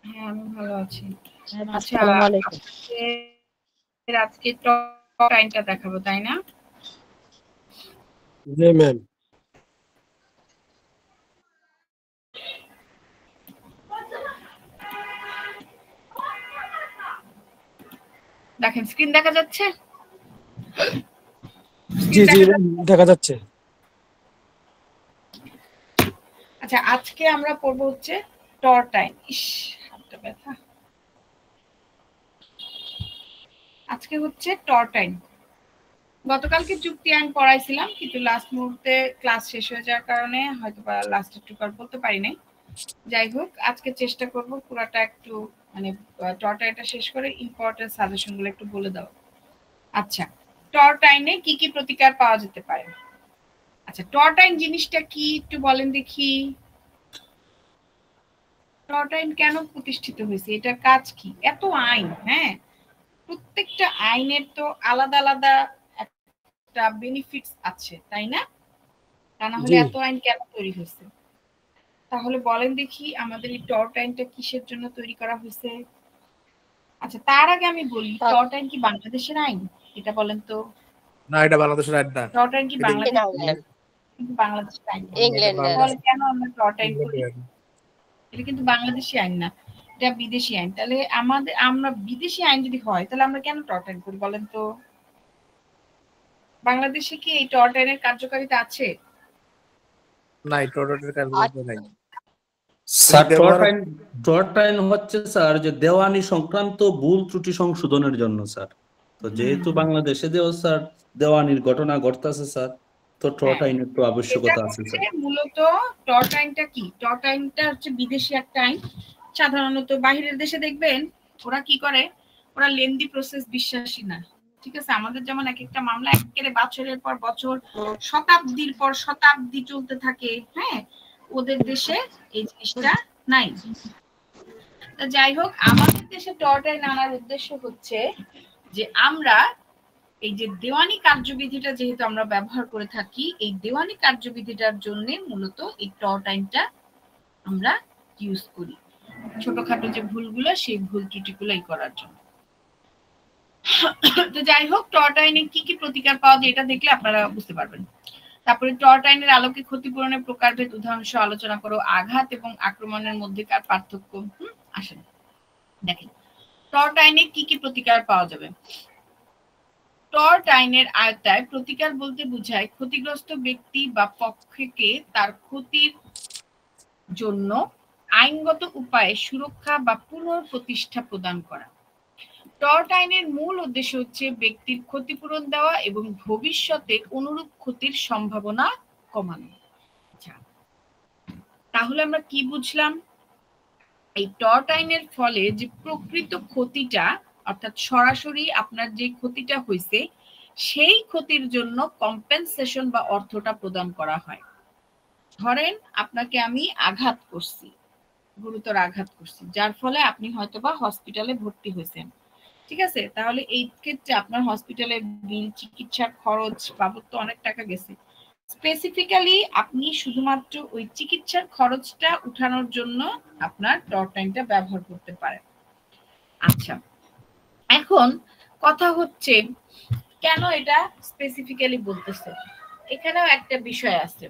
হ্যাঁ আমি ভালো আছি। আচ্ছা আসসালামু আলাইকুম। আজকে টপ টাইমটা দেখাবো তাই না? জি ম্যাম। দেখেন স্ক্রিন দেখা যাচ্ছে? জি জি দেখা যাচ্ছে। আচ্ছা আজকে আমরা পড়বো হচ্ছে টর টাইম। ইস হাতটা ব্যথা। আজকে হচ্ছে টর টাইম। গতকালকে যুক্তি আইন পড়াইছিলাম কিন্তু লাস্ট মুহূর্তে ক্লাস শেষ হয়ে যাওয়ার কারণে হয়তো বা লাস্ট একটু বলতে পারি নাই। যাই হোক আজকে চেষ্টা করব পুরাটা একটু মানে টর টাইমটা শেষ করে ইম্পর্টেন্ট সাজেশনগুলো একটু বলে দাও। আচ্ছা টর টাইমে কি কি প্রতিকার পাওয়া যেতে পারে? আচ্ছা টর টাইম জিনিসটা কি একটু বলেন দেখি। টর টাইম কেন প্রতিষ্ঠিত হয়েছে? এটার কাজ কি? এত আইন, হ্যাঁ প্রত্যেকটা আইনের তো আলাদা আলাদা একটা বেনিফিটস আছে তাই না? তা না হলে জি এত আইন কেন তৈরি হয়েছে? তাহলে বলেন দেখি আমাদের এই টর টাইমটা কিসের জন্য তৈরি করা হয়েছে? আচ্ছা তার আগে আমি বলি টর টাইম কি বাংলাদেশের আইন? এটা বলেন তো। না এটা বাংলাদেশের আইন না। টর টাইম কি এটা বাংলাদেশের? কিন্তু বাংলাদেশের আইন না। ইংল্যান্ডের। তাহলে কেন আমরা টর টাইম করি? এটা কিন্তু বাংলাদেশি আইন না, এটা বিদেশি আইন। তাহলে আমরা বিদেশি আইন যদি হয় তাহলে আমরা কেন টর টাইম করি বলেন তো? বাংলাদেশে কি এই টর টাইমের কার্যকারিতা আছে? না এই টর টাইমের কার্যকারিতা নাই। স্যার টর টাইম হচ্ছে স্যার যে দেওয়ানি সংক্রান্ত ভুল ত্রুটি সংশোধনের জন্য স্যার। তো যেহেতু বাংলাদেশে স্যার দেওয়ানির ঘটনা ঘটতেছে স্যার, তো টর টাইমের একটু আবশ্যকতা আছে স্যার। মূলত টর টাইমটা কি? টর টাইমটা হচ্ছে বিদেশি একটা আইন। সাধারণত বাহিরের দেশে দেখবেন ওরা কি করে, ওরা লেন্দি প্রসেস বিশ্বাসী না। ঠিক আছে, আমাদের যেমন এক একটা মামলা একেবারে বছরের পর বছর শতাব্দীর পর শতাব্দী চলতে থাকে, হ্যাঁ ওদের দেশে এই জিনিসটা নাই। যাই হোক আমাদের দেশে টর টাইম আনার উদ্দেশ্য হচ্ছে যে আমরা এই যে দেওয়ানি কার্যবিধিটা যেহেতু আমরা ব্যবহার করে থাকি, এই দেওয়ানি কার্যবিধিটার জন্য মূলত এই টর টাইমটা আমরা ইউজ করি ছোটখাটো যে ভুলগুলো সেই ভুল ত্রুটিগুলোই করার জন্য। তো যাই হোক টর টাইমে কি কি প্রতিকার পাওয়া যায় এটা দেখলে আপনারা বুঝতে পারবেন। তারপরে টর টাইমের আলোকে ক্ষতিপূরণের প্রকারভেদ উদাহরণ সহ আলোচনা করো। আঘাত এবং আক্রমণের মধ্যেকার পার্থক্য আসেন দেখেন টর টাইমে কি কি প্রতিকার পাওয়া যাবে। টর টাইনের আয়তায় প্রতিকার বলতে বোঝায় ক্ষতিগ্রস্ত ব্যক্তি বা পক্ষকে তার ক্ষতির জন্য আইনগত উপায়ে সুরক্ষা বা পুনঃপ্রতিষ্ঠা প্রদান করা। টর টাইনের মূল উদ্দেশ্য হচ্ছে ব্যক্তির ক্ষতিপূরণ দেওয়া এবং ভবিষ্যতে অনুরূপ ক্ষতির সম্ভাবনা কমানো। তাহলে আমরা কি বুঝলাম? এই টর টাইনের ফলে যে প্রকৃত ক্ষতিটা অর্থাৎ সরাসরি আপনার যে ক্ষতিটা হয়েছে সেই ক্ষতির জন্য কম্পেনসেশন বা অর্থটা প্রদান করা হয়। ধরেন আপনাকে আমি আঘাত করছি, গুরুতর আঘাত করছি, যার ফলে আপনি হয়তোবা হসপিটালে ভর্তি হয়েছেন। ঠিক আছে, তাহলে এই ক্ষেত্রে আপনার হসপিটালে বিল, চিকিৎসার খরচ বাবদ তো অনেক টাকা গেছে। স্পেসিফিক্যালি আপনি শুধুমাত্র ওই চিকিৎসার খরচটা উঠানোর জন্য আপনার টর টাইমটা ব্যবহার করতে পারেন। আচ্ছা এখন কথা হচ্ছে কেন এটা স্পেসিফিক্যালি বলতেছে, এখানেও একটা বিষয় আছে।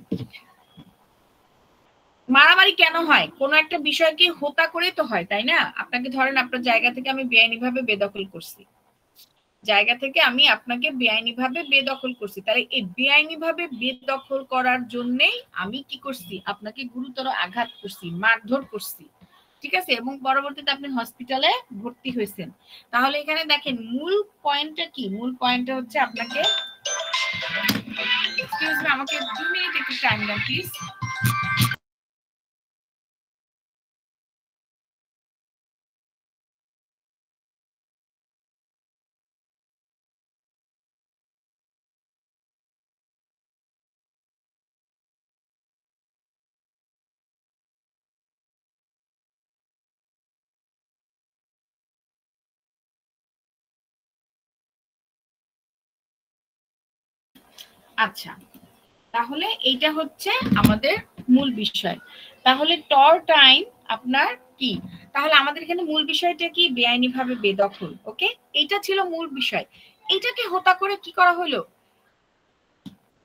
মারামারি কেন হয়? কোন একটা বিষয়কে হোতা করে তো হয় তাই না? আপনাকে ধরেন আপনার জায়গা থেকে আমি বেআইনিভাবে বেদখল করছি, জায়গা থেকে আমি আপনাকে বেআইনিভাবে বেদখল করছি, তাহলে এই বেআইনিভাবে বেদখল করার জন্যই আমি কি করছি, আপনাকে গুরুতর আঘাত করছি, মারধর করছি। ঠিক আছে, এবং পরবর্তীতে আপনি হসপিটালে ভর্তি হয়েছেন। তাহলে এখানে দেখেন মূল পয়েন্টটা কি? মূল পয়েন্টটা হচ্ছে আপনাকে এক্সকিউজ মি, আমাকে 2 মিনিট একটু টাইম দেন প্লিজ। আচ্ছা তাহলে এইটা হচ্ছে আমাদের মূল বিষয়। তাহলে টর টাইম আপনার কি? তাহলে আমাদের এখানে মূল বিষয়টা কি? বেআইনি ভাবে বেদখল। ওকে, এটা ছিল মূল বিষয়। এটাকে হোতা করে কি করা হলো?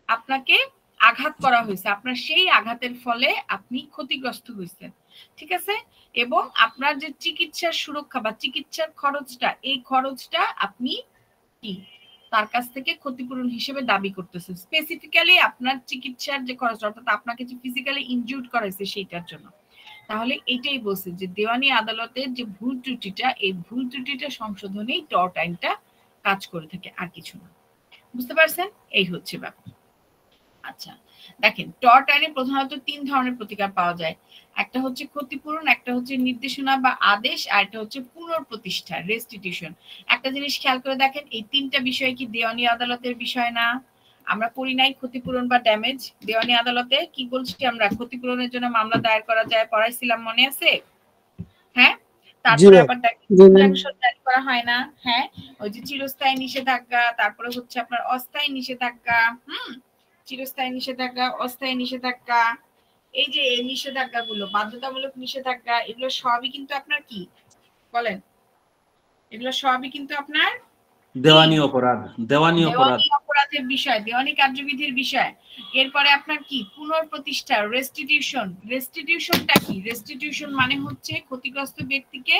আপনাকে আঘাত করা হয়েছে, আপনার সেই আঘাতের ফলে আপনি ক্ষতিগ্রস্ত হয়েছেন, ঠিক আছে? এবং আপনার যে চিকিৎসার সুরক্ষা বা চিকিৎসার খরচটা, এই খরচটা আপনি কি তার কাছ থেকে ক্ষতিপূরণ হিসেবে দাবি করতেছেন, স্পেসিফিক্যালি আপনার চিকিৎসার যে খরচ, অর্থাৎ আপনাকে যে ফিজিক্যালি ইনজুর্ড করেছে সেইটার জন্য। তাহলে এটাই বলছে যে দেওয়ানি আদালতের যে ভুল ত্রুটিটা, এই ভুল ত্রুটিটা সংশোধনেই টর্ট আইনটা কাজ করে থাকে, আর কিছু না। বুঝতে পারছেন? এই হচ্ছে ব্যাপার। আচ্ছা, দেখেন টর্ট আইনে প্রধানত 3 ধরনের প্রতিকার পাওয়া যায়। একটা হচ্ছে ক্ষতিপূরণ, একটা হচ্ছে নির্দেশনা বা আদেশ, আর একটা হচ্ছে পুনঃপ্রতিষ্ঠা, রেস্টিটিউশন। একটা জিনিস খেয়াল করে দেখেন, এই 3টা বিষয় কি দেওয়ানি আদালতের বিষয় না? আমরা পড়ি নাই ক্ষতিপূরণ বা ড্যামেজ? দেওয়ানি আদালতে কি বলছি আমরা? ক্ষতিপূরণের জন্য মামলা দায়ের করা যায়, পড়াইছিলাম, মনে আছে? হ্যাঁ, তারপরে আবার ইনজাংশন জারি করা হয় না? হ্যাঁ, ওই যে চিরস্থায়ী নিষেধাজ্ঞা, তারপরে হচ্ছে আপনার অস্থায়ী নিষেধাজ্ঞা, চিরস্থায়ী নিষেধাজ্ঞা, অস্থায়ী নিষেধাজ্ঞা, এই যে এই নিষেধাজ্ঞাগুলো, বাধ্যতামূলক নিষেধাজ্ঞা, এগুলো সবই কিন্তু আপনার কি বলেন? এগুলো সবই কিন্তু আপনার দেওয়ানি অপরাধ, দেওয়ানি অপরাধ, দেওয়ানি অপরাধের বিষয়, দেওয়ানি কার্যবিধির বিষয়। এরপরে আপনার কি পুনঃপ্রতিষ্ঠা, রেস্টিটিউশন। রেস্টিটিউশনটা কি? রেস্টিটিউশন মানে হচ্ছে ক্ষতিগ্রস্ত ব্যক্তিকে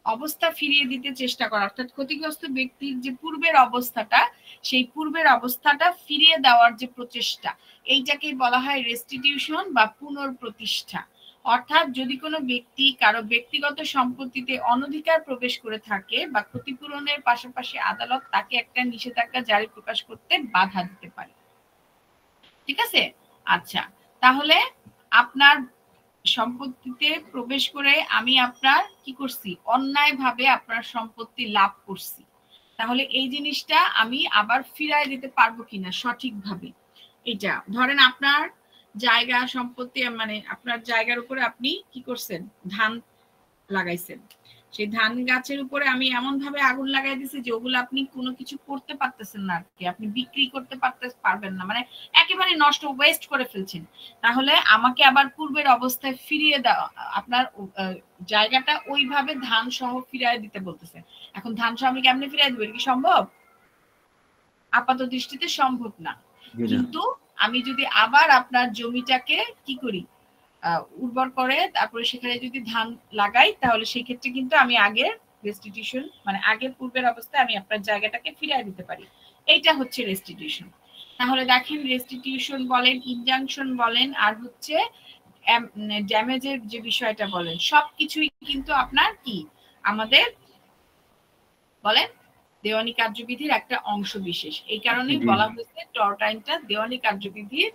অবস্থা ফিরিয়ে দিতে চেষ্টা করা, অর্থাৎ ক্ষতিগ্রস্ত ব্যক্তির যে পূর্বের অবস্থাটা, সেই পূর্বের অবস্থাটা ফিরিয়ে দেওয়ার যে প্রচেষ্টা, এইটাকেই বলা হয় রেস্টিটিউশন বা পুনঃপ্রতিষ্ঠা। অর্থাৎ যদি কোনো ব্যক্তি কারো ব্যক্তিগত সম্পত্তিতে অনধিকার প্রবেশ করে থাকে বা ক্ষতিপূরণের পাশাপাশি আদালত তাকে একটা নিষেধাজ্ঞা জারি প্রকাশ করতে বাধা দিতে পারে, ঠিক আছে? আচ্ছা, তাহলে আপনার সম্পত্তিতে প্রবেশ করে আমি আপনার কি করছি? অন্যায়ভাবে আপনার সম্পত্তি লাভ করছি, তাহলে এই জিনিসটা আমি আবার ফিরায় দিতে পারবো কিনা সঠিকভাবে? এটা ধরেন আপনার জায়গা সম্পত্তি, মানে আপনার জায়গার উপরে আপনি কি করছেন? ধান লাগাইছেন, সেই ধান গাছের উপরে আমি এমন ভাবে আগুন লাগাই দিছি যে ওগুলো আপনি কোনো কিছু করতে পারতেছেন না, আর কি আপনি বিক্রি করতে পারবেন না, মানে একেবারে নষ্ট, ওয়েস্ট করে ফেলছেন। তাহলে আমাকে আবার পূর্বের অবস্থায় ফিরিয়ে দেওয়া, আপনার জায়গাটা ওইভাবে ধান সহ ফিরিয়ে দিতে বলতেছে। এখন ধান সহ আমি কেমনে ফিরিয়ে দেবো? এটা কি সম্ভব? আপাত দৃষ্টিতে সম্ভব না। কিন্তু আমি যদি আবার আপনার জমিটাকে কি করি, উর্বর করে তারপরে সেখানে যদি ধান লাগাই, তাহলে সেই ক্ষেত্রে কিন্তু আমি আগের রেস্টিটিউশন, মানে আগের পূর্বের অবস্থায় আমি আপনার জায়গাটাকে ফিরিয়ে দিতে পারি। এইটা হচ্ছে রেস্টিটিউশন। তাহলে দেখেন, রেস্টিটিউশন বলেন, ইনজাংশন বলেন, আর হচ্ছে ড্যামেজের যে বিষয়টা বলেন, সবকিছুই কিন্তু আপনার কি আমাদের বলেন দেওয়ানি কার্যবিধির একটা অংশ বিশেষ। এই কারণেই বলা হয়েছে টর্ট আইনটা দেওয়ানি কার্যবিধির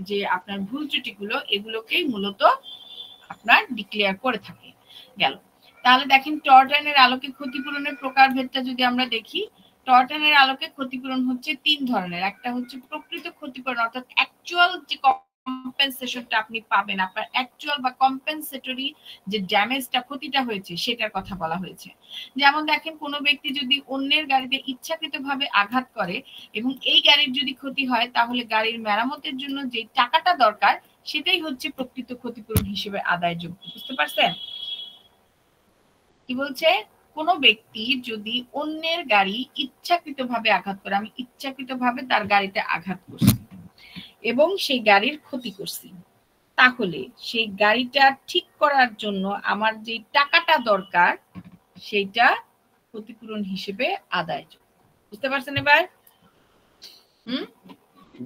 যে আপনার ভুল ত্রুটিগুলো, এগুলোকেই মূলত আপনার ডিক্লেয়ার করে থাকে। গেল। তাহলে দেখেন টর্ট আইনের আলোকে ক্ষতিপূরণের প্রকারভেদটা যদি আমরা দেখি, টর্ট আইনের আলোকে ক্ষতিপূরণ হচ্ছে 3 ধরনের। একটা হচ্ছে প্রকৃত ক্ষতিপূরণ, অর্থাৎ অ্যাকচুয়াল যে কম্পেনসেশনটা আপনি পাবেন, আপনার অ্যাকচুয়াল বা কম্পেনসেটরি যে ড্যামেজটা, ক্ষতিটা হয়েছে, সেটার কথা বলা হয়েছে। যেমন দেখেন, কোনো ব্যক্তি যদি অন্যের গাড়িতে ইচ্ছাকৃতভাবে আঘাত করে এবং এই গাড়ির যদি ক্ষতি হয়, তাহলে গাড়ির মেরামতের জন্য যে টাকাটা দরকার, সেটাই হচ্ছে প্রকৃত ক্ষতিপূরণ হিসেবে আদায়যোগ্য। বুঝতে পারছেন কি বলছে? কোনো ব্যক্তি যদি অন্যের গাড়ি ইচ্ছাকৃতভাবে আঘাত করে, আমি ইচ্ছাকৃতভাবে তার গাড়িতে আঘাত করছি এবং সেই গাড়ির ক্ষতি করছি, তাহলে সেই গাড়িটা ঠিক করার জন্য আমার যে টাকাটা দরকার, সেইটা ক্ষতিপূরণ হিসেবে আদায়যোগ্য। বুঝতে পারছেন এবার?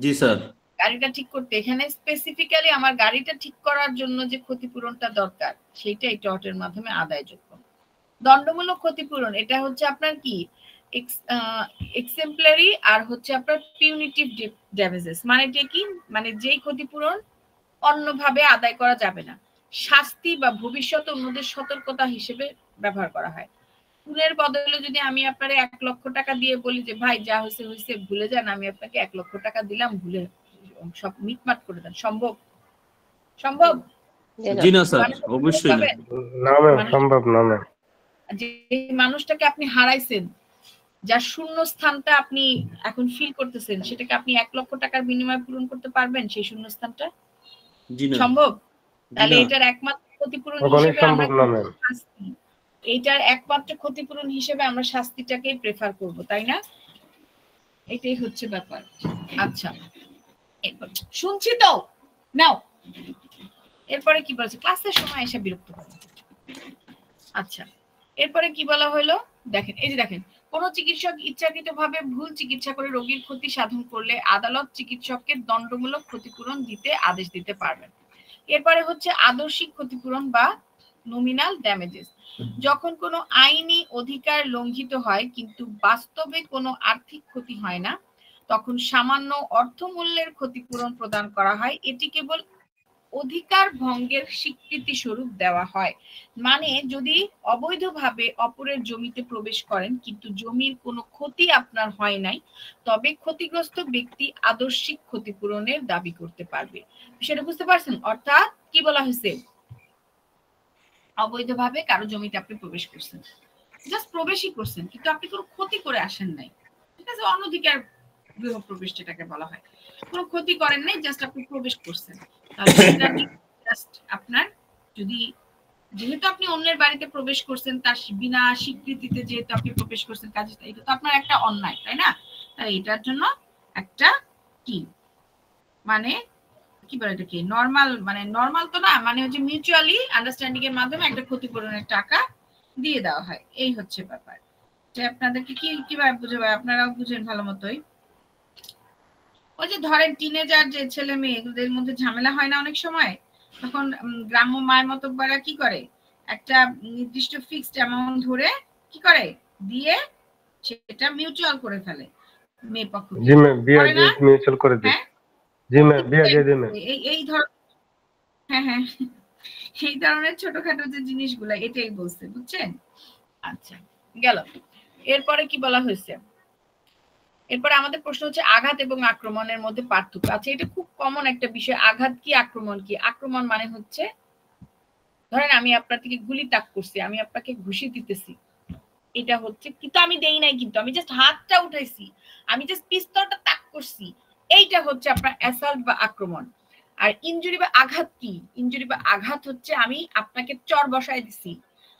জি স্যার। গাড়িটা ঠিক করতে, এখানে স্পেসিফিক্যালি আমার গাড়িটা ঠিক করার জন্য যে ক্ষতিপূরণটা দরকার, সেইটাই টর্টের মাধ্যমে আদায়যোগ্য। দণ্ডমূলক ক্ষতিপূরণ, এটা হচ্ছে আপনার কি এক্সেম্পলারি, আর হচ্ছে আপনার পিউনিটিভ ড্যামেজেস। মানে কি? মানে যেই ক্ষতিপূরণ অন্যভাবে আদায় করা যাবে না, শাস্তি বা ভবিষ্যৎ অন্যদের সতর্কতা হিসেবে ব্যবহার করা হয়। খুনের বদলে যদি আমি আপনার 1 লক্ষ টাকা দিয়ে বলি যে ভাই যা হয়েছে হয়েছে, ভুলে যান, আমি আপনাকে 1 লক্ষ টাকা দিলাম, ভুলে সব মিটমাট করে দেন, সম্ভব? সম্ভব? জি না স্যার, অবশ্যই না। না ম্যাম, সম্ভব না ম্যাম। যে মানুষটাকে আপনি হারাইছেন, যার শূন্য স্থানটা আপনি এখন ফিল করতেছেন, সেটাকে আপনি 1 লক্ষ টাকার বিনিময়ে পূরণ করতে পারবেন সেই শূন্য স্থানটা? জি না। সম্ভব? তাহলে এটার একমাত্র ক্ষতিপূরণ কখনোই হিসেবে আমরা সম্ভব না ম্যাম। শাস্তি, এইটার একমাত্র ক্ষতিপূরণ হিসেবে আমরা শাস্তিটাকেই প্রেফার করব, তাই না? এটাই হচ্ছে ব্যাপার। আচ্ছা, এরপর শুনছি তো, নাও এরপরে কি বলছে, ক্লাসের সময় এসে বিরক্ত করে। আচ্ছা, এরপরে কি বলা হলো দেখেন, এই যে দেখেন, কোন চিকিৎসক ইচ্ছাকৃতভাবে ভুল চিকিৎসা করে রোগীর ক্ষতি সাধন করলে আদালত চিকিৎসককে দণ্ডমূলক ক্ষতিপূরণ দিতে আদেশ দিতে পারবেন। এরপরে হচ্ছে আদর্শিক ক্ষতিপূরণ বা নমিনাল ড্যামেজেস। যখন কোনো আইনি অধিকার লঙ্ঘিত হয় কিন্তু বাস্তবে কোনো আর্থিক ক্ষতি হয় না, তখন সামান্য অর্থমূল্যের ক্ষতিপূরণ প্রদান করা হয়। এটি কেবল অধিকার ভঙ্গের স্বীকৃতি স্বরূপ দেওয়া হয়। মানে যদি অবৈধভাবে অপরের জমিতে প্রবেশ করেন কিন্তু জমির কোনো ক্ষতি আপনার হয় নাই, তবে ক্ষতিগ্রস্ত ব্যক্তি আদর্শিক ক্ষতিপূরণের দাবি করতে পারবে। সেটা বুঝতে পারছেন? অর্থাৎ কি বলা হয়েছে, অবৈধভাবে কারো জমিতে আপনি প্রবেশ করছেন, জাস্ট প্রবেশই করছেন কিন্তু আপনি কোনো ক্ষতি করে আসেন নাই, ঠিক আছে, অনধিকার গৃহ প্রবেশ যেটাকে বলা হয়, কোনো ক্ষতি করেন নাই, জাস্ট আপনি প্রবেশ করছেন। তাহলে জাস্ট আপনার যদি, যেহেতু আপনি অন্যের বাড়িতে প্রবেশ করছেন তার বিনা স্বীকৃতিতে যেহেতু আপনি প্রবেশ করছেন, কাজে এটা তো আপনার একটা অন্যায়, তাই না? তাই এটার জন্য একটা কি মানে কি বলে এটাকে, নরমাল, মানে নরমাল তো না, মানে হচ্ছে মিউচুয়ালি আন্ডারস্ট্যান্ডিং এর মাধ্যমে একটা ক্ষতিপূরণের টাকা দিয়ে দেওয়া হয়। এই হচ্ছে ব্যাপার। যে আপনাদেরকে কি কিভাবে বুঝাবে, আপনারাও বুঝেন ভালো মতোই। ওই যে ধরেন টিনেজার যে ছেলে মেয়ে, এদের মধ্যে ঝামেলা হয় না অনেক সময়, তখন গ্রাম্য মায় মতব্বরা কি করে, একটা নির্দিষ্ট ফিক্সড অ্যামাউন্ট ধরে কি করে দিয়ে সেটা মিউচুয়াল করে ফেলে মেয়ে পক্ষ। জি ম্যাম, বিয়ে দিয়ে মিউচুয়াল করে দিই। জি ম্যাম, বিয়ে দিয়ে দিই ম্যাম। এই ধর, হ্যাঁ হ্যাঁ, এই ধরনের ছোটখাটো যে জিনিসগুলো, এটাই বলছে, বুঝছেন? আচ্ছা, গেল। এরপরে কি বলা হয়েছে, এরপরে আমাদের প্রশ্ন হচ্ছে আঘাত এবং আক্রমণের মধ্যে পার্থক্য। আচ্ছা, এটা খুব কমন একটা বিষয়, আঘাত কি আক্রমণ কি। আক্রমণ মানে হচ্ছে ধরেন আমি আপনার থেকে গুলি তাক করছি, আমি আপনাকে ঘুষি দিতেছি, এটা হচ্ছে, কিন্তু আমি দেই নাই, কিন্তু আমি জাস্ট হাতটা উঠাইছি, আমি জাস্ট পিস্তলটা তাক করছি, এইটা হচ্ছে আপনার অ্যাসাল্ট বা আক্রমণ। আর ইনজুরি বা আঘাত কি, ইনজুরি বা আঘাত হচ্ছে আমি আপনাকে চর বসায় দিছি,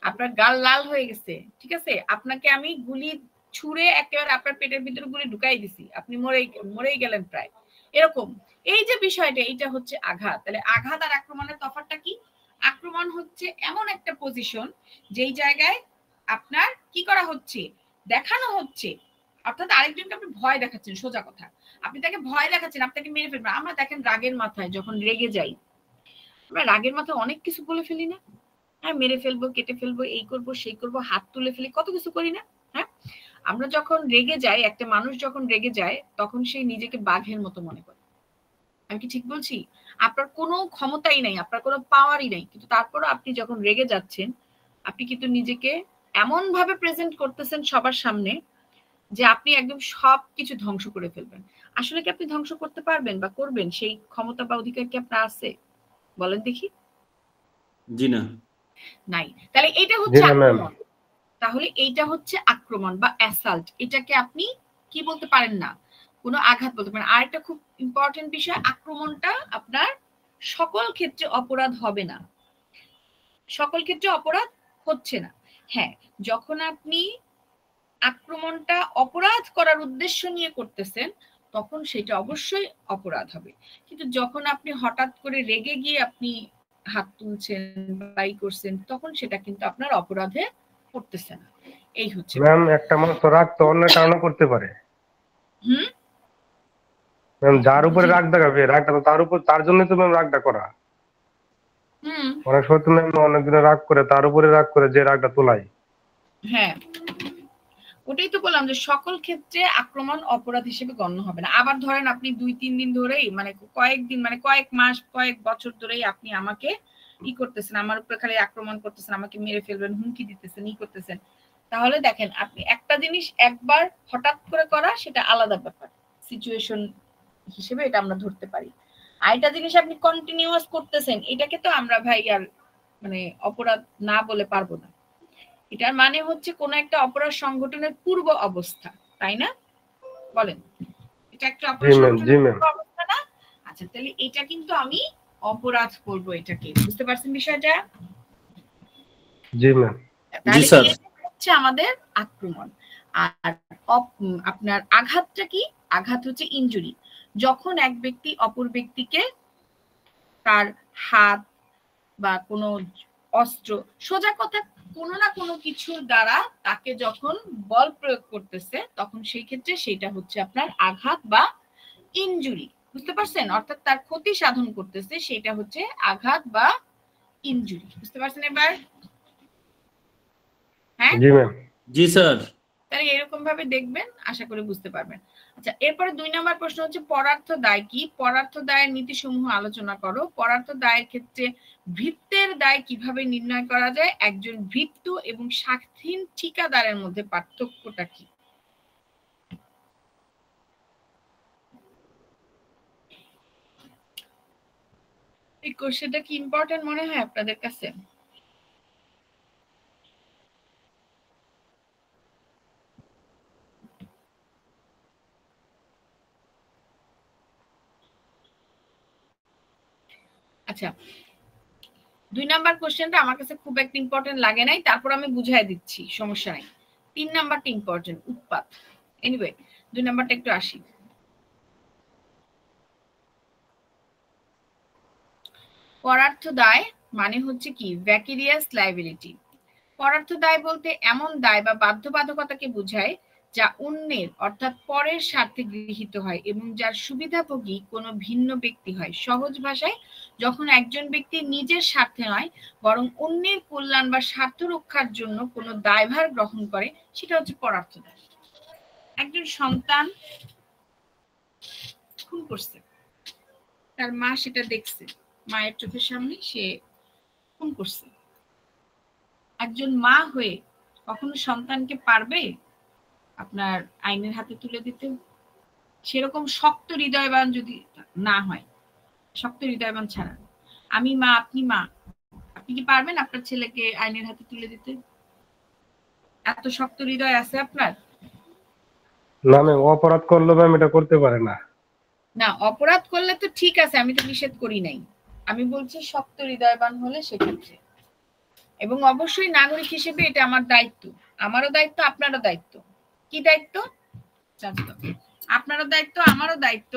আপনার গাল লাল হয়ে গেছে, ঠিক আছে, আপনাকে আমি গুলি ছুঁড়ে একেবারে আপনার পেটের ভিতরে গুলি ঢুকাই দিছি, আপনি মরেই গেলেন প্রায়, এরকম। এই যে বিষয়টা, এইটা হচ্ছে আঘাত। তাহলে আঘাত আর আক্রমণের তফাৎটা কি? আক্রমণ হচ্ছে এমন একটা পজিশন যেই জায়গায় আপনার কি করা হচ্ছে, দেখানো হচ্ছে, অর্থাৎ আরেকজনকে আপনি ভয় দেখাচ্ছেন, সোজা কথা, আপনি তাকে ভয় দেখাচ্ছেন, আপনাকে মেরে ফেলবেন। আমরা দেখেন রাগের মাথায় যখন রেগে যাই, আমরা রাগের মাথায় অনেক কিছু বলে ফেলি না? হ্যাঁ, মেরে ফেলবো, কেটে ফেলবো, এই করবো সেই করবো, হাত তুলে ফেলি, কত কিছু করি না? হ্যাঁ, আমরা যখন রেগে যাই, একটা মানুষ যখন রেগে যায় তখন সে নিজেকে বাঘের মতো মনে করে। আমি কি ঠিক বলছি? আপনার কোনো ক্ষমতাই নাই, আপনার কোনো পাওয়ারই নাই, কিন্তু তারপরও আপনি যখন রেগে যাচ্ছেন, আপনি কিন্তু নিজেকে এমন ভাবে প্রেজেন্ট করতেছেন সবার সামনে যে আপনি একদম সবকিছু ধ্বংস করে ফেলবেন। আসলে কি আপনি ধ্বংস করতে পারবেন বা করবেন, সেই ক্ষমতা বা অধিকার কি আপনার আছে? বলেন দেখি। জি না, নাই। তাহলে এটা হচ্ছে আক্রমণ। তাহলে এইটা হচ্ছে আক্রমণ বা অ্যাসাল্ট, এটাকে আপনি কি বলতে পারেন না, কোনো আঘাত বলতে পারেন। আর একটা খুব ইম্পর্টেন্ট বিষয়, আক্রমণটা আপনার সকল ক্ষেত্রে অপরাধ হবে না, সকল ক্ষেত্রে অপরাধ হচ্ছে না। হ্যাঁ, যখন আপনি আক্রমণটা অপরাধ করার উদ্দেশ্য নিয়ে করতেছেন তখন সেটা অবশ্যই অপরাধ হবে, কিন্তু যখন আপনি হঠাৎ করে রেগে গিয়ে আপনি হাত তুলছেন বাই করছেন, তখন সেটা কিন্তু আপনার অপরাধে পড়তেছে না। এই হচ্ছে ম্যাম, একটা মানুষ রাগ তো অন্য কারণে করতে পারে। ম্যাম, যার উপরে রাগ দেখাবে, রাগটা তো তার উপর, তার জন্য তো ম্যাম রাগটা করা। অনেক সময় তো ম্যাম অনেকদিন রাগ করে, তার উপরে রাগ করে যে রাগটা তোলাই। হ্যাঁ, ওটাই তো বললাম যে সকল ক্ষেত্রে আক্রমণ অপরাধ হিসেবে গণ্য হবে না। আবার ধরেন আপনি 2-3 দিন ধরেই, মানে কয়েকদিন, মানে কয়েক মাস, কয়েক বছর ধরেই আপনি আমাকে ই করতেছেন, আমার উপরে খালি আক্রমণ করতেছেন, আমাকে মেরে ফেলবেন, হুমকি দিতেছেন, ই করতেছেন, তাহলে দেখেন আপনি একটা জিনিস একবার হঠাৎ করে করা সেটা আলাদা ব্যাপার, সিচুয়েশন হিসেবে এটা আমরা ধরতে পারি। আর একটা জিনিস আপনি কন্টিনিউয়াস করতেছেন, এটাকে তো আমরা ভাই আর মানে অপরাধ না বলে পারবো না। এটার মানে হচ্ছে কোন একটা অপরাধ সংগঠনের পূর্ব অবস্থা, তাই না? বলেন, এটা একটা অপরাধ সংগঠনের পূর্ব অবস্থা না? আচ্ছা, তাহলে এটা কিন্তু আমি অপরাধ করব, এটাকে বুঝতে পারছেন বিষয়টা? জি ম্যাম। জি স্যার। হচ্ছে আমাদের আক্রমণ। আর আপনার আঘাতটা কি? আঘাত হচ্ছে ইনজুরি। যখন এক ব্যক্তি অপর ব্যক্তিকে তার হাত বা কোনো অস্ত্র, সোজা কথা কোনো না কোনো কিছুর দ্বারা তাকে যখন বল প্রয়োগ করতেছে, তখন সেই ক্ষেত্রে সেটা হচ্ছে আপনার আঘাত বা ইনজুরি। বুঝতে পারছেন? অর্থাৎ তার ক্ষতি সাধন করতেছে, সেটা হচ্ছে আঘাত বা ইনজুরি। বুঝতে পারছেন এবার? হ্যাঁ জি ম্যাম। জি স্যার। তাহলে এরকম ভাবে দেখবেন, আশা করি বুঝতে পারবেন। আচ্ছা, এরপরে 2 নম্বর প্রশ্ন হচ্ছে পরার্থ দায় কি? পরার্থ দায়ের নীতিসমূহ আলোচনা করো। পরার্থ দায়ের ক্ষেত্রে ভৃত্যের দায় কিভাবে নির্ণয় করা যায়? একজন ভৃত্য এবং স্বাধীন ঠিকাদারের মধ্যে পার্থক্যটা কি? এই কোশ্চেনটা কি ইম্পর্টেন্ট মনে হয় আপনাদের কাছে? আচ্ছা, 2 নাম্বার কোশ্চেনটা আমার কাছে খুব একটা ইম্পর্টেন্ট লাগে নাই, তারপর আমি বুঝাই দিচ্ছি, সমস্যা নাই। 3 নাম্বারটা ইম্পর্টেন্ট, উৎপাত। এনিওয়ে 2 নাম্বারটা একটু আসি। পরার্থ দায় মানে হচ্ছে কি? ভ্যাকিরিয়াস লায়াবিলিটি। পরার্থ দায় বলতে এমন দায় বা বাধ্যবাধকতাকে বোঝায় যা অন্যের অর্থাৎ পরের স্বার্থে গৃহীত হয় এবং যার সুবিধাভোগী কোনো ভিন্ন ব্যক্তি হয়। সহজ ভাষায়, যখন একজন ব্যক্তি নিজের স্বার্থে নয় বরং অন্যের কল্যাণ বা স্বার্থ রক্ষার জন্য কোনো দায়ভার গ্রহণ করে, সেটা হচ্ছে পরার্থ দায়। একজন সন্তান খুন করছে, তার মা সেটা দেখছে, মায়ের চোখের সামনে সে খুন করছে। একজন মা হয়ে কখনো সন্তানকে পারবে আপনার আইনের হাতে তুলে দিতে? সেরকম শক্ত হৃদয়বান যদি না হয়, শক্ত হৃদয়বান ছাড়া, আমি মা আপনি মা, আপনি কি পারবেন আপনার ছেলেকে আইনের হাতে তুলে দিতে? এত শক্ত হৃদয় আছে আপনার? না ম্যাম, অপরাধ করলে ম্যাম এটা করতে পারে না। না, অপরাধ করলে তো ঠিক আছে, আমি তো নিষেধ করি নাই। আমি বলছি শক্ত হৃদয়বান হলে সেক্ষেত্রে। এবং অবশ্যই নাগরিক হিসেবে এটা আমার দায়িত্ব, আমারও দায়িত্ব, আপনারও দায়িত্ব। কি দায়িত্ব? আপনারও দায়িত্ব, আমারও দায়িত্ব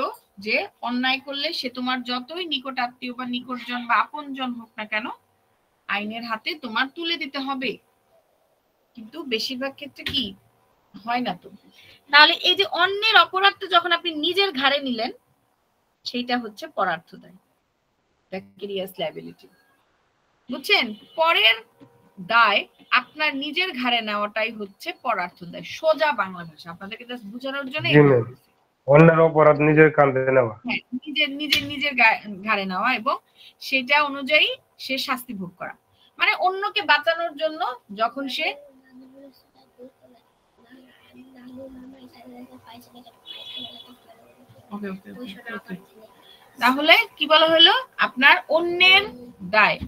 যে অন্যায় করলে সে তোমার যতই নিকট আত্মীয় বা নিকটজন বা আপনজন হোক না কেন, আইনের হাতে তোমার তুলে দিতে হবে। কিন্তু বেশিরভাগ ক্ষেত্রে কি হয় না তো। তাহলে এই যে অন্যের অপরাধটা যখন আপনি নিজের ঘাড়ে নিলেন, সেইটা হচ্ছে পরার্থ দায়, ভ্যাকিরিয়াস লায়াবিলিটি। বুঝছেন? পরের দায় আপনার নিজের ঘাড়ে নেওয়াটাই হচ্ছে পরার্থ দায়। সোজা বাংলা ভাষা আপনাদেরকে জাস্ট বোঝানোর জন্য। অন্যের অপরাধ নিজের কাঁধে নেওয়া, হ্যাঁ, নিজের ঘাড়ে নেওয়া এবং সেটা অনুযায়ী সে শাস্তি ভোগ করা। মানে অন্যকে বাঁচানোর জন্য যখন সে তাহলে কি বলা হলো? আপনার অন্যের দায়,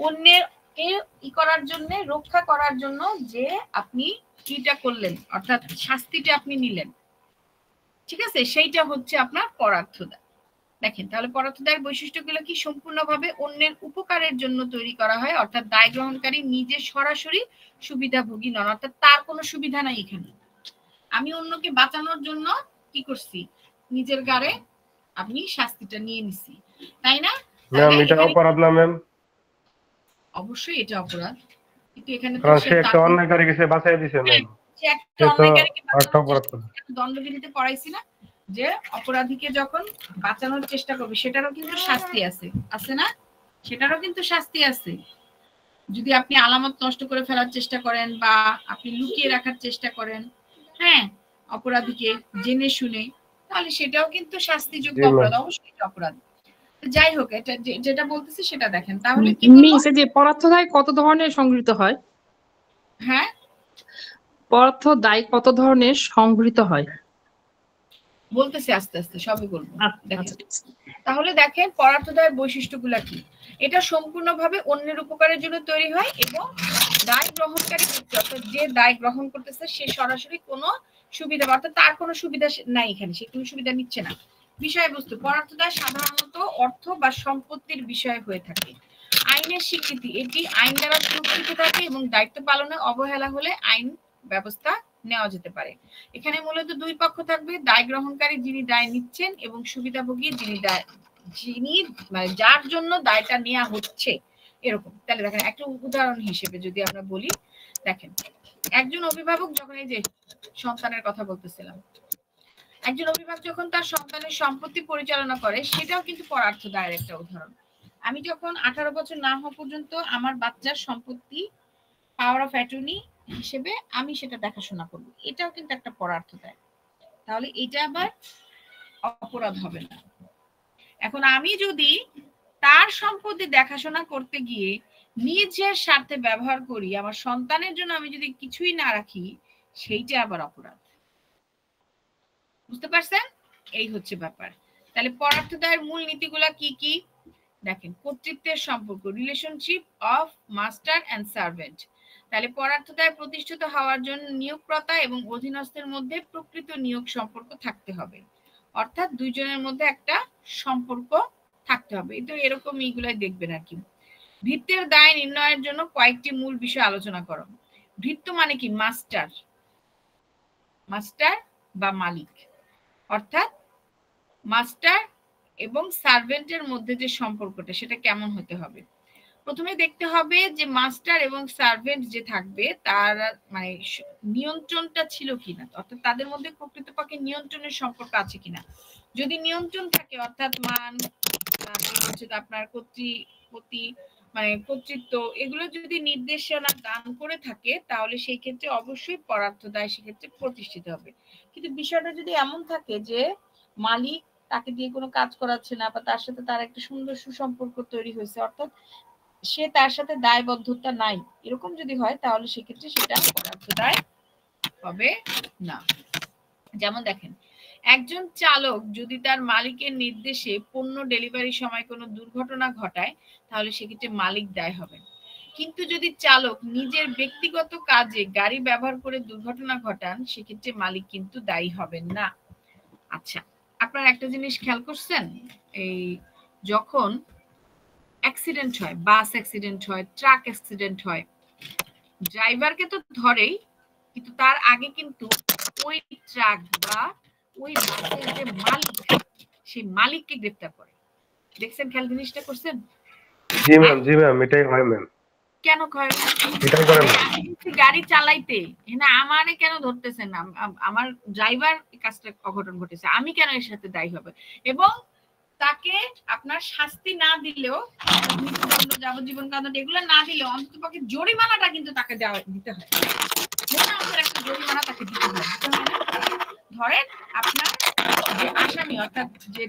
অন্যের কে ই করার জন্য, রক্ষা করার জন্য যে আপনি কিটা করলেন, অর্থাৎ শাস্তিটা আপনি নিলেন, ঠিক আছে? সেইটা হচ্ছে আপনার পরার্থ দায়। দেখেন তাহলে পরার্থ দায়ের বৈশিষ্ট্যগুলো কি? সম্পূর্ণভাবে অন্যের উপকারের জন্য তৈরি করা হয়, অর্থাৎ দায় গ্রহণকারী নিজে সরাসরি সুবিধাভোগী নন, অর্থাৎ তার কোনো সুবিধা নাই এখানে। আমি অন্যকে বাঁচানোর জন্য কি করছি? নিজের গাড়ে আপনি শাস্তিটা নিয়ে নিছি, তাই না? ম্যাম এটা অপরাধ না ম্যাম? অবশ্যই এটা অপরাধ, কিন্তু এখানে তো সে একটা অন্যায়কারীকে সে বাঁচাই দিয়েছে ম্যাম, সে একটা অন্যায়কারীকে অপরাধ করে দণ্ডবিধিতে পড়াইছি না, যে অপরাধীকে যখন বাঁচানোর চেষ্টা করবে সেটারও কিন্তু শাস্তি আছে, আছে না? সেটারও কিন্তু শাস্তি আছে। যদি আপনি আলামত নষ্ট করে ফেলার চেষ্টা করেন বা আপনি লুকিয়ে রাখার চেষ্টা করেন, হ্যাঁ, অপরাধীকে জেনে শুনে, তাহলে সেটাও কিন্তু শাস্তিযোগ্য অপরাধ, অবশ্যই অপরাধ। যাই হোক, এটা যেটা বলতেছি সেটা দেখেন। তাহলে কি মিস, এই যে পরার্থ দায় কত ধরনের সংগৃহীত হয়? হ্যাঁ, পরার্থ দায় কত ধরনের সংগৃহীত হয় বলতেছি, আস্তে আস্তে সবই বলবো। দেখেন তাহলে দেখেন পরার্থ দায়ের বৈশিষ্ট্যগুলো কি? এটা সম্পূর্ণভাবে অন্যের উপকারের জন্য তৈরি হয় এবং দায় গ্রহণকারী ব্যক্তি, অর্থাৎ যে দায় গ্রহণ করতেছে সে সরাসরি কোনো সুবিধা, অর্থাৎ তার কোনো সুবিধা নাই এখানে, সে কোনো সুবিধা নিচ্ছে না। বিষয়বস্তু: পরার্থ দায় সাধারণত অর্থ বা সম্পত্তির বিষয় হয়ে থাকে। আইনের স্বীকৃতি, এটি আইন দ্বারা সুরক্ষিত থাকে এবং দায়িত্ব পালনে অবহেলা হলে আইন ব্যবস্থা নেওয়া যেতে পারে। এখানে মূলত দুই পক্ষ থাকবে, দায় গ্রহণকারী যিনি দায় নিচ্ছেন এবং সুবিধাভোগী যিনি মানে যার জন্য দায়টা নেওয়া হচ্ছে, এরকম। তাহলে দেখেন একটা উদাহরণ হিসেবে যদি আমরা বলি, দেখেন একজন অভিভাবক যখন, এই যে সন্তানের কথা বলতেছিলাম, একজন অভিভাবক যখন তার সন্তানের সম্পত্তি পরিচালনা করে, সেটাও কিন্তু পরার্থ দায়ের একটা উদাহরণ। আমি যখন 18 বছর না হওয়া পর্যন্ত আমার বাচ্চার সম্পত্তি পাওয়ার অফ অ্যাটর্নি হিসেবে আমি সেটা দেখাশোনা করব, এটাও কিন্তু একটা পরার্থ দায়। তাহলে এটা আবার অপরাধ হবে না। এখন আমি যদি তার সম্পত্তি দেখাশোনা করতে গিয়ে নিজের স্বার্থে ব্যবহার করি, আমার সন্তানের জন্য আমি যদি কিছুই না রাখি, সেইটা আবার অপরাধ। বুঝতে পারছেন? এই হচ্ছে ব্যাপার। তাহলে পরার্থ দায়ের মূল নীতিগুলা কি কি দেখেন। কর্তৃত্বের সম্পর্ক, relationship of master and servant. তাহলে পরার্থ দায় প্রতিষ্ঠিত হওয়ার জন্য নিয়োগকর্তা এবং অধীনস্থের মধ্যে প্রকৃত নিয়োগ সম্পর্ক থাকতে হবে, অর্থাৎ দুইজনের মধ্যে একটা সম্পর্ক থাকতে হবে। তো এরকম এইগুলাই দেখবেন আর কি। ভৃত্যের দায় নির্ণয়ের জন্য কয়েকটি মূল বিষয় আলোচনা করো। ভৃত্য মানে কি? মাস্টার, মাস্টার বা মালিক, অর্থাৎ মাস্টার এবং সার্ভেন্টের মধ্যে যে সম্পর্কটা, সেটা কেমন হতে হবে। প্রথমে দেখতে হবে যে মাস্টার এবং সার্ভেন্ট যে থাকবে তার মানে নিয়ন্ত্রণটা ছিল কিনা, অর্থাৎ তাদের মধ্যে প্রকৃতপক্ষে নিয়ন্ত্রণের সম্পর্ক আছে কিনা। যদি নিয়ন্ত্রণ থাকে, অর্থাৎ মান হচ্ছে আপনার কর্তৃপতি মানে কর্তৃত্ব, এগুলো যদি নির্দেশনা দান করে থাকে, তাহলে সেই ক্ষেত্রে অবশ্যই পরার্থ দায় সেক্ষেত্রে প্রতিষ্ঠিত হবে। কিন্তু বিষয়টা যদি এমন থাকে যে মালিক তাকে দিয়ে কোনো কাজ করাচ্ছে না, বা তার সাথে তার একটা সুন্দর সুসম্পর্ক তৈরি হয়েছে, অর্থাৎ সে তার সাথে দায়বদ্ধতা নাই, এরকম যদি হয়, তাহলে সেক্ষেত্রে সেটা পরার্থ দায় হবে না। যেমন দেখেন, একজন চালক যদি তার মালিকের নির্দেশে পণ্য ডেলিভারির সময় কোনো দুর্ঘটনা ঘটায়, তাহলে সেক্ষেত্রে মালিক দায় হবে। কিন্তু যদি চালক নিজের ব্যক্তিগত কাজে গাড়ি ব্যবহার করে দুর্ঘটনা ঘটান, সেক্ষেত্রে মালিক কিন্তু দায়ী হবেন না। আচ্ছা, আপনারা একটা জিনিস খেয়াল করছেন, এই যখন অ্যাক্সিডেন্ট হয়, বাস অ্যাক্সিডেন্ট হয়, ট্রাক অ্যাক্সিডেন্ট হয়, ড্রাইভারকে তো ধরেই, কিন্তু তার আগে কিন্তু ওই ট্রাক বা ওই বাসের যে মালিক, সেই মালিককে গ্রেফতার করে। দেখছেন, খেয়াল জিনিসটা করছেন? জি ম্যাম, জি ম্যাম, এটাই হয় ম্যাম। কেন হয়? এটাই করেন গাড়ি চালাইতে না, আমারে কেন ধরতেছেন না? আমার ড্রাইভার কাজটা অঘটন ঘটেছে, আমি কেন এর সাথে দায়ী হবে? এবং তাকে আপনার শাস্তি না দিলেও, মৃত্যুদণ্ড, যাবজ্জীবন কারাদণ্ড এগুলো না দিলেও, অন্ততপক্ষে জরিমানাটা কিন্তু তাকে দিতে হয়। একটা জরিমানা তাকে দিতে হয়। ধরেন আপনার যে আসামি, অর্থাৎ যে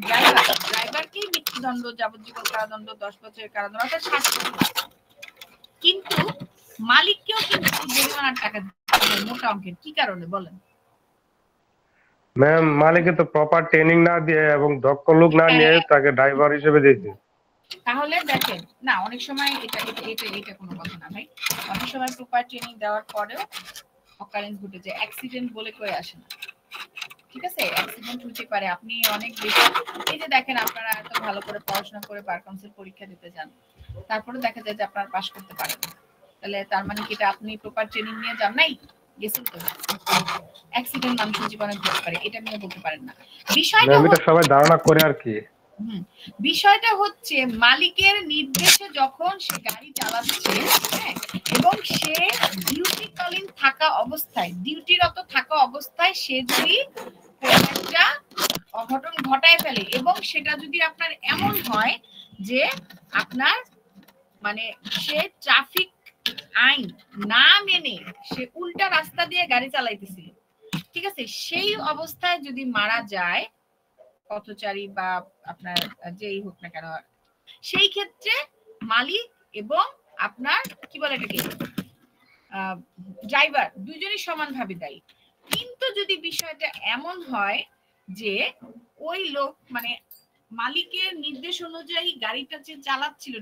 ড্রাইভারকেই মৃত্যুদণ্ড, যাবজ্জীবন কারাদণ্ড, 10 বছরের কারাদণ্ড, অর্থাৎ শাস্তি, কিন্তু মালিককেও কিন্তু জরিমানার টাকা দিতে হয় মোটা অঙ্কের। কি কারণে বলেন? ম্যাম, মালিকে তো প্রপার ট্রেনিং না দিয়ে এবং দক্ষ লোক না নিয়ে তাকে ড্রাইভার হিসেবে দিয়েছে। তাহলে দেখেন না, অনেক সময় এটা কোনো কথা না ভাই, অনেক সময় প্রপার ট্রেনিং দেওয়ার পরেও অকারেন্স ঘটে যায়, অ্যাক্সিডেন্ট বলে কয়ে আসে না। ঠিক আছে, অ্যাক্সিডেন্ট হতে পারে। আপনি অনেক বেশি, এই যে দেখেন আপনারা এত ভালো করে পড়াশোনা করে বার কাউন্সিল পরীক্ষা দিতে যান, তারপরে দেখা যায় যে আপনারা পাস করতে পারেন, তাহলে তার মানে কি এটা আপনি প্রপার ট্রেনিং নিয়ে যান নাই? গেছেন তো। অ্যাক্সিডেন্ট মানুষের জীবনে ঘটতে পারে, এটা নিয়ে বলতে পারেন না। বিষয়টা সবাই ধারণা করে আর কি। বিষয়টা হচ্ছে মালিকের নির্দেশে যখন সে গাড়ি চালাচ্ছে, হ্যাঁ, এবং সে ডিউটিকালীন থাকা অবস্থায়, ডিউটিরত থাকা অবস্থায় সে যদি একটা অঘটন ঘটায় ফেলে, এবং সেটা যদি আপনার এমন হয় যে আপনার মানে সে ট্রাফিক আইন না মেনে সে উল্টা রাস্তা দিয়ে গাড়ি চালাইতেছিল, ঠিক আছে, সেই অবস্থায় যদি মারা যায় পথচারী বা আপনার যেই হোক না কেন, সেই ক্ষেত্রে মালিক এবং আপনার কি বলে এটাকে ড্রাইভার দুইজনই সমানভাবে দায়ী। কিন্তু যদি বিষয়টা এমন হয় যে ওই লোক মানে মালিকের নির্দেশ অনুযায়ী গাড়িটা যে চালাচ্ছিল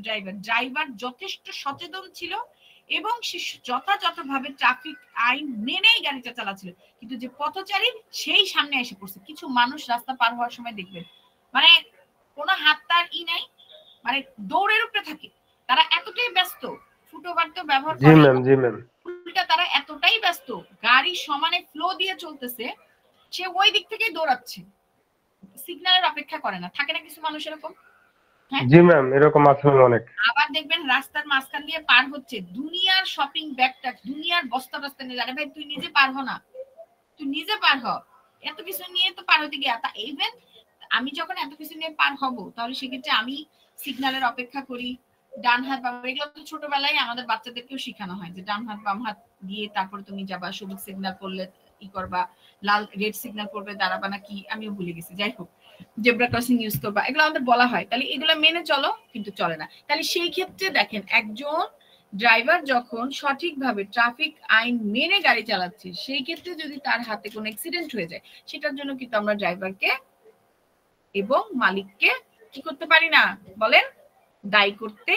ড্রাইভার যথেষ্ট সচেতন ছিল এবং সে যথাযথভাবে ট্রাফিক আইন মেনেই গাড়িটা চালাচ্ছিল, কিন্তু যে পথচারী সেই সামনে এসে পড়ছে। কিছু মানুষ রাস্তা পার হওয়ার সময় দেখবেন মানে কোনো হাত তার নাই, মানে দৌড়ের উপরে থাকে, তারা এতটাই ব্যস্ত, ফুটওভার তো ব্যবহার জি ম্যাম, জি ম্যাম, উল্টা তারা এতটাই ব্যস্ত, গাড়ি সমানে ফ্লো দিয়ে চলতেছে, সে ওই দিক থেকেই দৌড়াচ্ছে, সিগন্যালের অপেক্ষা করে না। থাকে না কিছু মানুষ এরকম? জি ম্যাম, এরকম আছে অনেক। আবার দেখবেন রাস্তার মাঝখান দিয়ে পার হচ্ছে, দুনিয়ার শপিং ব্যাগটা, দুনিয়ার বস্তা বস্তা নিয়ে যাবে, ভাই তুই নিজে পার হ না, তুই নিজে পার হ, এত কিছু নিয়ে তো পার হতে গিয়ে। ইভেন আমি যখন এত কিছু নিয়ে পার হব, তাহলে সেক্ষেত্রে আমি সিগন্যালের অপেক্ষা করি, ডান হাত বাম, এগুলো তো ছোটবেলায় আমাদের বাচ্চাদেরকেও শেখানো হয় যে ডান হাত বাম হাত দিয়ে তারপরে তুমি যাবা, সবুজ সিগন্যাল করলে ই করবা, লাল রেড সিগন্যাল করবে দাঁড়াবা, নাকি আমিও ভুলে গেছি, যাই হোক জেব্রা ক্রসিং ইউজ করবা, এগুলো আমাদের বলা হয়। তাহলে এগুলো মেনে চলো, কিন্তু চলে না। তাহলে সেই ক্ষেত্রে দেখেন, একজন ড্রাইভার যখন সঠিকভাবে ট্রাফিক আইন মেনে গাড়ি চালাচ্ছে, সেই ক্ষেত্রে যদি তার হাতে কোনো অ্যাক্সিডেন্ট হয়ে যায়, সেটার জন্য কিন্তু আমরা ড্রাইভারকে এবং মালিককে কি করতে পারি না, বলেন, দায়ী করতে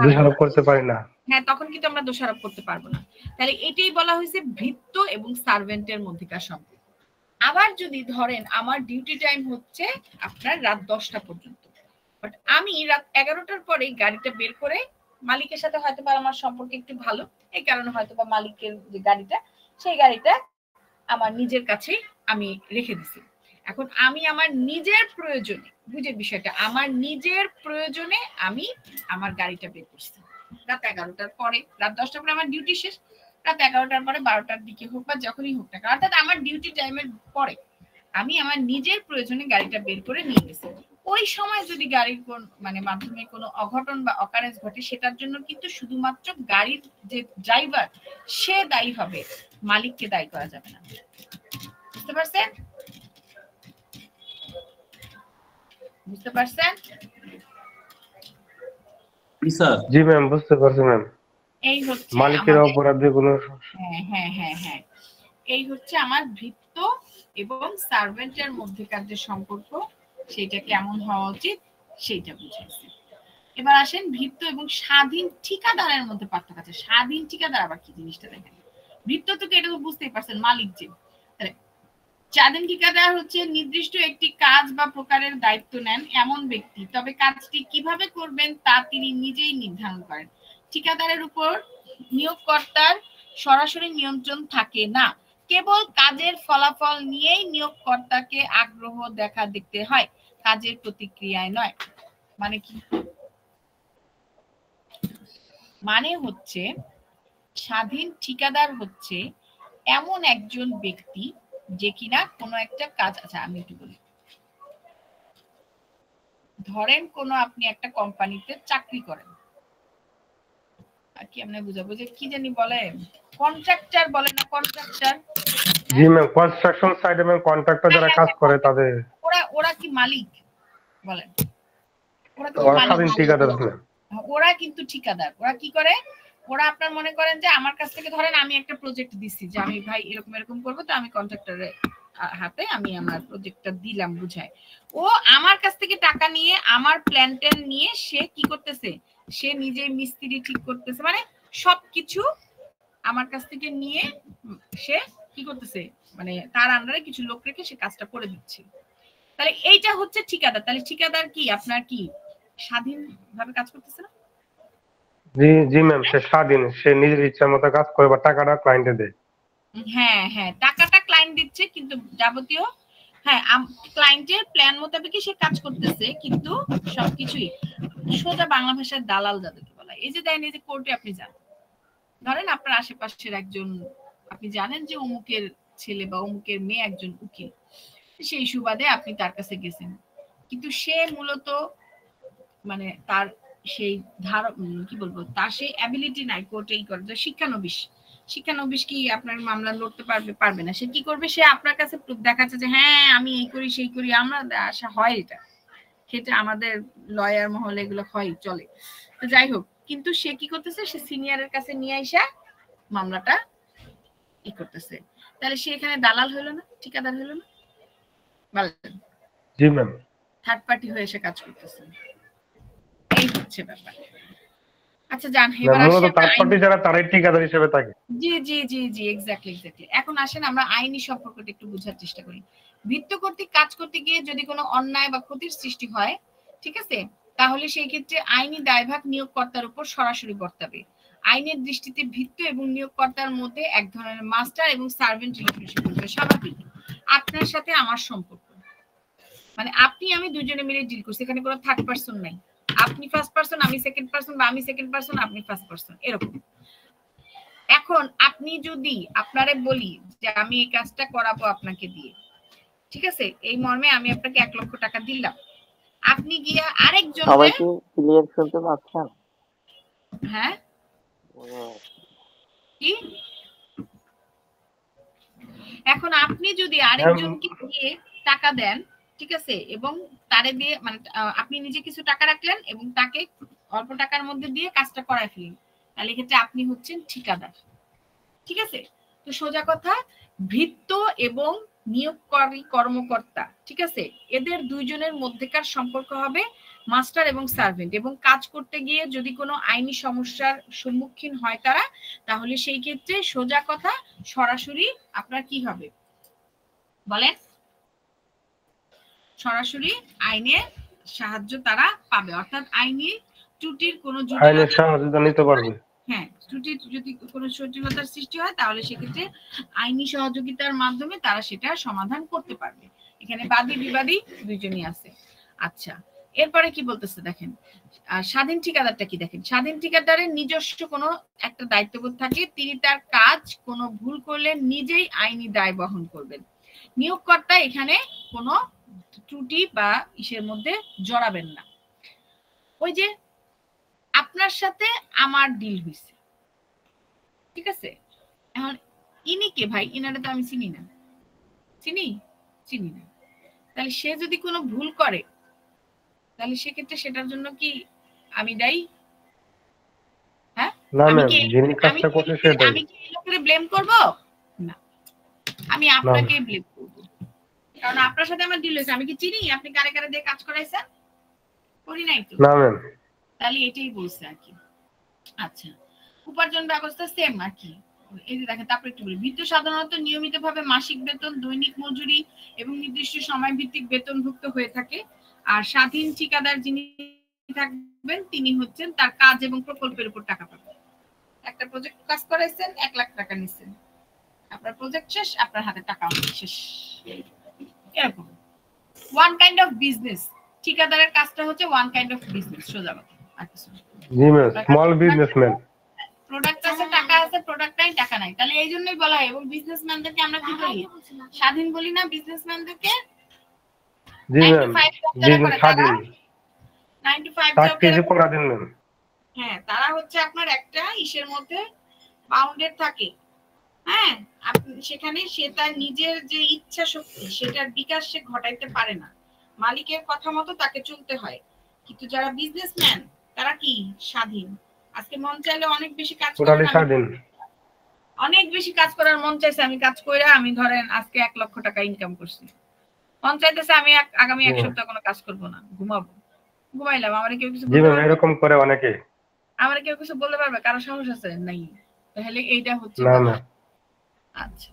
দোষারোপ করতে পারি না। হ্যাঁ, তখন কিন্তু আমরা দোষারোপ করতে পারবো না। তাহলে এটাই বলা হয়েছে ভৃত্য এবং সার্ভেন্টের মধ্যকার সম্পর্ক। আবার যদি ধরেন আমার ডিউটি টাইম হচ্ছে আপনার রাত 10টা পর্যন্ত, বাট আমি রাত 11টার পরে গাড়িটা বের করে, মালিকের সাথে হয়তো বা আমার সম্পর্ক একটু ভালো, এই কারণে হয়তো বা মালিকের যে গাড়িটা, সেই গাড়িটা আমার নিজের কাছে আমি রেখে দিছি। এখন আমি আমার নিজের প্রয়োজনে, বুঝে বিষয়টা, আমার নিজের প্রয়োজনে আমি আমার গাড়িটা বের করছি রাত 11টার পরে, রাত 10টার পরে আমার ডিউটি শেষ, রাত 11টার পরে 12টার দিকে হোক বা যখনই হোক না, অর্থাৎ আমার ডিউটি টাইমের পরে আমি আমার নিজের প্রয়োজনে গাড়িটা বের করে নিয়ে গেছি। ওই সময় যদি গাড়ির কোন মাধ্যমে কোনো অঘটন বা অকারেন্স ঘটে, সেটার জন্য কিন্তু শুধুমাত্র গাড়ির যে ড্রাইভার সে দায়ী হবে, মালিককে দায়ী করা যাবে না। বুঝতে পারছেন? বুঝতে পারছেন? জি ম্যাম, বুঝতে পারছি ম্যাম। এই হচ্ছে মালিকের অপরাধে কোনো, হ্যাঁ হ্যাঁ হ্যাঁ হ্যাঁ, এই হচ্ছে আমার ভৃত্য এবং সার্ভেন্টের মধ্যকার যে সম্পর্ক, সেটা কেমন হওয়া উচিত সেইটা বুঝাইছে। এবার আসেন ভৃত্য এবং স্বাধীন ঠিকাদারের মধ্যে পার্থক্য আছে। স্বাধীন ঠিকাদার আবার কি জিনিসটা দেখেন। ভৃত্য তো এটা তো বুঝতেই পারছেন, মালিক যে। স্বাধীন ঠিকাদার হচ্ছে নির্দিষ্ট একটি কাজ বা প্রকারের দায়িত্ব নেন এমন ব্যক্তি, তবে কাজটি কিভাবে করবেন তা তিনি নিজেই নির্ধারণ করেন। ঠিকাদারের উপর নিয়োগকর্তার সরাসরি নিয়ন্ত্রণ থাকে না, কেবল কাজের ফলাফল নিয়েই নিয়োগকর্তাকে আগ্রহ দেখতে হয়, কাজের প্রতিক্রিয়ায় নয়। মানে কি? মানে হচ্ছে স্বাধীন ঠিকাদার হচ্ছে এমন একজন ব্যক্তি যে কিনা কোনো একটা কাজ, আচ্ছা আমি একটু বলি, ধরেন কোনো আপনি একটা কোম্পানিতে চাকরি করেন, আর কি আমরা বুঝাবো যে কি জানি বলে, কন্ট্রাক্টর বলে না, কন্ট্রাক্টর। জি ম্যাম, কনস্ট্রাকশন সাইডে ম্যাম কন্ট্রাক্টর যারা কাজ করে তাদের, ওরা কি মালিক বলেন? ওরা স্বাধীন ঠিকাদার না, ওরা কিন্তু ঠিকাদার। ওরা কি করে, ওরা আপনার মনে করেন যে আমার কাছ থেকে, ধরেন আমি একটা প্রজেক্ট দিচ্ছি যে আমি ভাই এরকম এরকম করবো, তো আমি কন্ট্রাক্টরের হাতে আমি আমার প্রজেক্টটা দিলাম বুঝায়, ও আমার কাছ থেকে টাকা নিয়ে আমার প্ল্যান নিয়ে সে কি করতেছে, সে নিজে মিস্ত্রি ঠিক করতেছে, মানে সবকিছু আমার কাছ থেকে নিয়ে সে কি করতেছে, মানে তার আন্ডারে কিছু লোক রেখে সে কাজটা করে দিচ্ছে। তাহলে এইটা হচ্ছে ঠিকাদার। তাহলে ঠিকাদার কি আপনার কি স্বাধীনভাবে কাজ করতেছে না? জি জি ম্যাম, সে স্বাধীন, সে নিজের ইচ্ছার মতো কাজ করে বা টাকাটা ক্লায়েন্টে দেয়। হ্যাঁ হ্যাঁ, টাকাটা ক্লায়েন্ট দিচ্ছে, কিন্তু যাবতীয় হ্যাঁ ক্লায়েন্টের প্ল্যান মোতাবেকই সে কাজ করতেছে, কিন্তু সবকিছুই সোজা বাংলা ভাষায় দালাল যাদেরকে বলা হয়। এই যে দেন, এই যে কোর্টে আপনি যান, ধরেন আপনার আশেপাশের একজন, আপনি জানেন যে অমুকের ছেলে বা অমুকের মেয়ে একজন উকিল, সেই সুবাদে আপনি তার কাছে গেছেন, কিন্তু সে মূলত মানে তার সেই কি বলবো, তার সেই অ্যাবিলিটি নাই কোর্টে এই করে, শিক্ষানবিশ কি আপনার মামলা লড়তে পারবে না। সে কি করবে, সে আপনার কাছে দেখাচ্ছে যে হ্যাঁ আমি এই করি সেই করি, আমরা আশা হয় এটা ক্ষেত্রে আমাদের লয়ার মহলে এগুলো হয়, চলে। তো যাই হোক, কিন্তু সে কি করতেছে, সে সিনিয়রের কাছে নিয়ে আইসা মামলাটা ই করতেছে। তাহলে সে এখানে দালাল হলো না, ঠিকাদার হলো না? বলেন। জি ম্যাম, থার্ড পার্টি হয়ে এসে কাজ করতেছে, এই হচ্ছে ব্যাপার। আচ্ছা জান, এবার আসি থার্ড পার্টি যারা তারাই ঠিকাদার হিসেবে থাকে। জি জি জি জি, এক্স্যাক্টলি। এখন আসেন আমরা আইনি সম্পর্কটা একটু বোঝার চেষ্টা করি। ভৃত্য কর্তৃক কাজ করতে গিয়ে যদি কোনো অন্যায় বা ক্ষতির সৃষ্টি হয়, ঠিক আছে, তাহলে সেই ক্ষেত্রে আইনি দায়ভার নিয়োগকর্তার উপর সরাসরি বর্তাবে। আইনের দৃষ্টিতে ভৃত্য এবং নিয়োগকর্তার মধ্যে এক ধরনের মাস্টার এবং সার্ভেন্ট রিলেশনশিপ হবে। স্বাভাবিক, আপনার সাথে আমার সম্পর্ক, মানে আপনি আমি দুজনে মিলে ডিল করছি, এখানে কোনো থার্ড পারসন নাই। আপনি ফার্স্ট পারসন, আমি সেকেন্ড পারসন, বা আমি সেকেন্ড পারসন, আপনি ফার্স্ট পারসন, এরকম। এখন আপনি যদি আপনারে বলি যে আমি এই কাজটা করাবো আপনাকে দিয়ে, ঠিক আছে, এই মর্মে আমি আপনাকে 1 লক্ষ টাকা দিলাম, আপনি গিয়া আরেকজন, সবাই কি ক্লিয়ার শুনতে পাচ্ছেন? হ্যাঁ কি, এখন আপনি যদি আরেকজনকে দিয়ে টাকা দেন, ঠিক আছে, এবং তারে দিয়ে মানে আপনি নিজে কিছু টাকা রাখলেন এবং তাকে অল্প টাকার মধ্যে দিয়ে কাজটা করায় ফেলেন, তাহলে ক্ষেত্রে আপনি হচ্ছেন ঠিকাদার। ঠিক আছে, তো সোজা কথা, ভৃত্য এবং নিয়োগকারী কর্মকর্তা, ঠিক আছে, এদের দুইজনের মধ্যেকার সম্পর্ক হবে মাস্টার এবং সার্ভেন্ট, এবং কাজ করতে গিয়ে যদি কোনো আইনি সমস্যার সম্মুখীন হয় তারা, তাহলে সেই ক্ষেত্রে সোজা কথা সরাসরি আপনার কি হবে বলেন, সরাসরি আইনের সাহায্য তারা পাবে, অর্থাৎ আইনি ত্রুটির কোনো আইনের সাহায্য নিতে পারবে। হ্যাঁ, ত্রুটির যদি কোনো জটিলতার সৃষ্টি হয় তাহলে সেক্ষেত্রে আইনি সহযোগিতার মাধ্যমে তারা সেটা সমাধান করতে পারবে। এখানে বাদী বিবাদী দুইজনই আছে। আচ্ছা, এরপরে কি বলতেছে দেখেন, স্বাধীন ঠিকাদারটা কি দেখেন, স্বাধীন ঠিকাদারের নিজস্ব কোনো একটা দায়িত্ববোধ থাকে, তিনি তার কাজ কোনো ভুল করলে নিজেই আইনি দায় বহন করবেন। নিয়োগকর্তা এখানে কোনো ত্রুটি বা ইসের মধ্যে জড়াবেন না। ওই যে আপনার সাথে আমার ডিল হয়েছে, ঠিক আছে, এখন ইনি কে ভাই, ইনারে তো আমি চিনি না, চিনি না, তাহলে সে যদি কোনো ভুল করে তাহলে সেক্ষেত্রে সেটার জন্য কি আমি দায়ী? হ্যাঁ, আমি কি এই লোকের ব্লেম করব? না, আমি আপনাকে ব্লেম করব, কারণ আপনার সাথে আমার ডিল হয়েছে, আমি কি চিনি আপনি কারে কারে দিয়ে কাজ করাইছেন? করি নাই তো, তাহলে এটাই বলছে আর কি। আচ্ছা, উপার্জন ব্যবস্থা সেম আর কি, এই যে দেখেন, তারপরে একটু বলি, ভৃত্য সাধারণত নিয়মিতভাবে মাসিক বেতন, দৈনিক মজুরি এবং নির্দিষ্ট সময় ভিত্তিক বেতনভুক্ত হয়ে থাকে। আর স্বাধীন ঠিকাদার যিনি থাকবেন তিনি হচ্ছেন তার কাজ এবং প্রকল্পের উপর টাকা পাবেন। একটা প্রজেক্ট কাজ করাইছেন, 1 লাখ টাকা নিছেন, আপনার প্রজেক্ট শেষ, আপনার হাতে টাকা শেষ, এরকম ওয়ান কাইন্ড অফ বিজনেস। ঠিকাদারের কাজটা হচ্ছে ওয়ান কাইন্ড অফ বিজনেস, সোজা কথা। জি ম্যাম, স্মল বিজনেসম্যান, প্রোডাক্ট আছে, টাকা আছে, প্রোডাক্ট নাই, টাকা নাই, তাহলে এই জন্যই বলা হয়। এবং বিজনেসম্যানদেরকে আমরা কি বলি? স্বাধীন বলি না বিজনেসম্যানদেরকে? জি ম্যাম, বিজনেস স্বাধীন, 9 to 5 জব করে। হ্যাঁ, তারা হচ্ছে আপনার একটা ইসের মধ্যে বাউন্ডেড থাকে। হ্যাঁ, আপনি সেখানে সে তার নিজের যে ইচ্ছা শক্তি সেটার বিকাশ সে ঘটাইতে পারে না, মালিকের কথা মতো তাকে চলতে হয়। কিন্তু যারা বিজনেসম্যান তারা কি স্বাধীন, আজকে মন চাইলে অনেক বেশি কাজ করার, অনেক বেশি কাজ করার মন চাইছে, আমি কাজ কইরা আমি ধরেন আজকে 1 লক্ষ টাকা ইনকাম করছি, মন চাইতেছে আমি আগামী 1 সপ্তাহ কোনো কাজ করব না, ঘুমাইলাম, আমার কেউ কিছু বলতে পারবে? এরকম করে অনেকে, আমার কেউ কিছু বলতে পারবে? কারো সাহস আছে? নাই। তাহলে এইটা হচ্ছে না। আচ্ছা,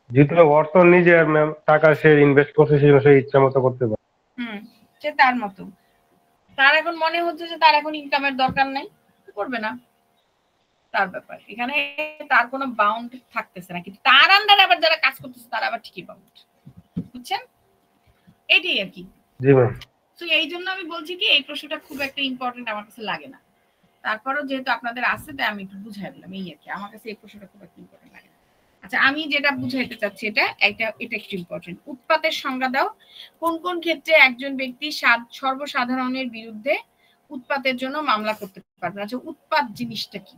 যেহেতু অর্থ নিজের ম্যাম, টাকা সে ইনভেস্ট করছে, সে ইচ্ছা মতো করতে পারে। সে তার মতো, তার এখন মনে হচ্ছে যে তার এখন ইনকামের দরকার নাই, করবে না, তার ব্যাপার। এখানে তার কোনো বাউন্ড থাকতেছে না, কিন্তু তার আন্ডারে আবার যারা কাজ করতেছে তারা আবার ঠিকই বাউন্ড, বুঝছেন? এটাই আর কি। জি ম্যাম। তো এই জন্য আমি বলছি কি এই প্রশ্নটা খুব একটা ইম্পর্টেন্ট আমার কাছে লাগে না, তারপরও যেহেতু আপনাদের আছে তাই আমি একটু বুঝাই দিলাম, এই আর কি। আমার কাছে এই প্রশ্নটা খুব একটা ইম্পর্টেন্ট লাগে না। আচ্ছা, আমি যেটা বুঝাইতে চাচ্ছি এটা একটু ইম্পর্টেন্ট। উৎপাতের সংজ্ঞা দাও, কোন কোন ক্ষেত্রে একজন ব্যক্তি সর্বসাধারণের বিরুদ্ধে উৎপাতের জন্য মামলা করতে পারবে? আচ্ছা, উৎপাত জিনিসটা কি?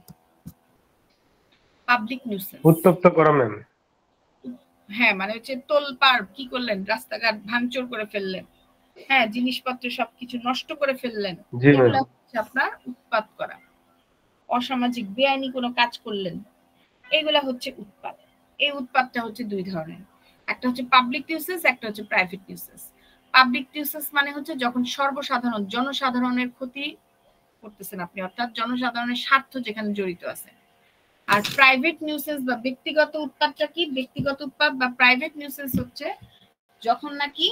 পাবলিক নিউসেন্স, উত্তপ্ত করা ম্যাম। হ্যাঁ, মানে হচ্ছে তোলপাড় কি করলেন, রাস্তাঘাট ভাঙচুর করে ফেললেন, হ্যাঁ, জিনিসপত্র সবকিছু নষ্ট করে ফেললেন, এগুলো হচ্ছে আপনার উৎপাত করা। অসামাজিক বেআইনি কোনো কাজ করলেন, এগুলা হচ্ছে উৎপাত। এই উৎপাতটা হচ্ছে 2 ধরনের, একটা হচ্ছে পাবলিক নিউসেন্স, একটা হচ্ছে প্রাইভেট নিউসেন্স। পাবলিক নিউসেন্স মানে হচ্ছে যখন সর্বসাধারণ জনসাধারণের ক্ষতি করতেছেন আপনি, অর্থাৎ জনসাধারণের স্বার্থ যেখানে জড়িত আছে। আর প্রাইভেট নিউসেন্স বা ব্যক্তিগত উৎপাতটা কি? ব্যক্তিগত উৎপাত বা প্রাইভেট নিউসেন্স হচ্ছে যখন নাকি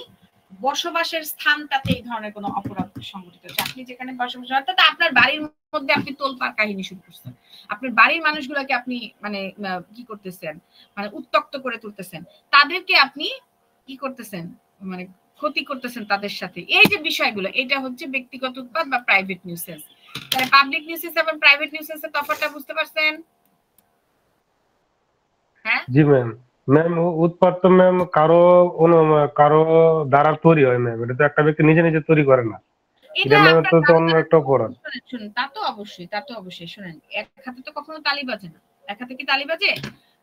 বসবাসের স্থানটাতে এই ধরনের কোনো অপরাধ সংঘটিত হচ্ছে। আপনি যেখানে বসবাস, অর্থাৎ আপনার বাড়ির মধ্যে আপনি তোলপাড় কাহিনী শুরু করছেন, আপনার বাড়ির মানুষগুলোকে আপনি মানে কি করতেছেন, মানে উত্তক্ত করে তুলতেছেন, তাদেরকে আপনি কি করতেছেন, মানে ক্ষতি করতেছেন তাদের সাথে। এই যে বিষয়গুলো, এটা হচ্ছে ব্যক্তিগত উৎপাত বা প্রাইভেট নিউসেন্স। তাহলে পাবলিক নিউসেন্স এবং প্রাইভেট নিউসেন্সের তফাৎটা বুঝতে পারছেন? হ্যাঁ জি ম্যাম। ম্যাম উৎপাত তো ম্যাম কারো দ্বারা তৈরি হয় ম্যাম, এটা তো একটা ব্যক্তি নিজে নিজে তৈরি করে না, এটা ম্যাম তো অন্য একটা অপরাধ। শুনুন, তা তো অবশ্যই শুনেন, এক হাতে তো কখনো তালি বাজে না। এক হাতে কি তালি বাজে?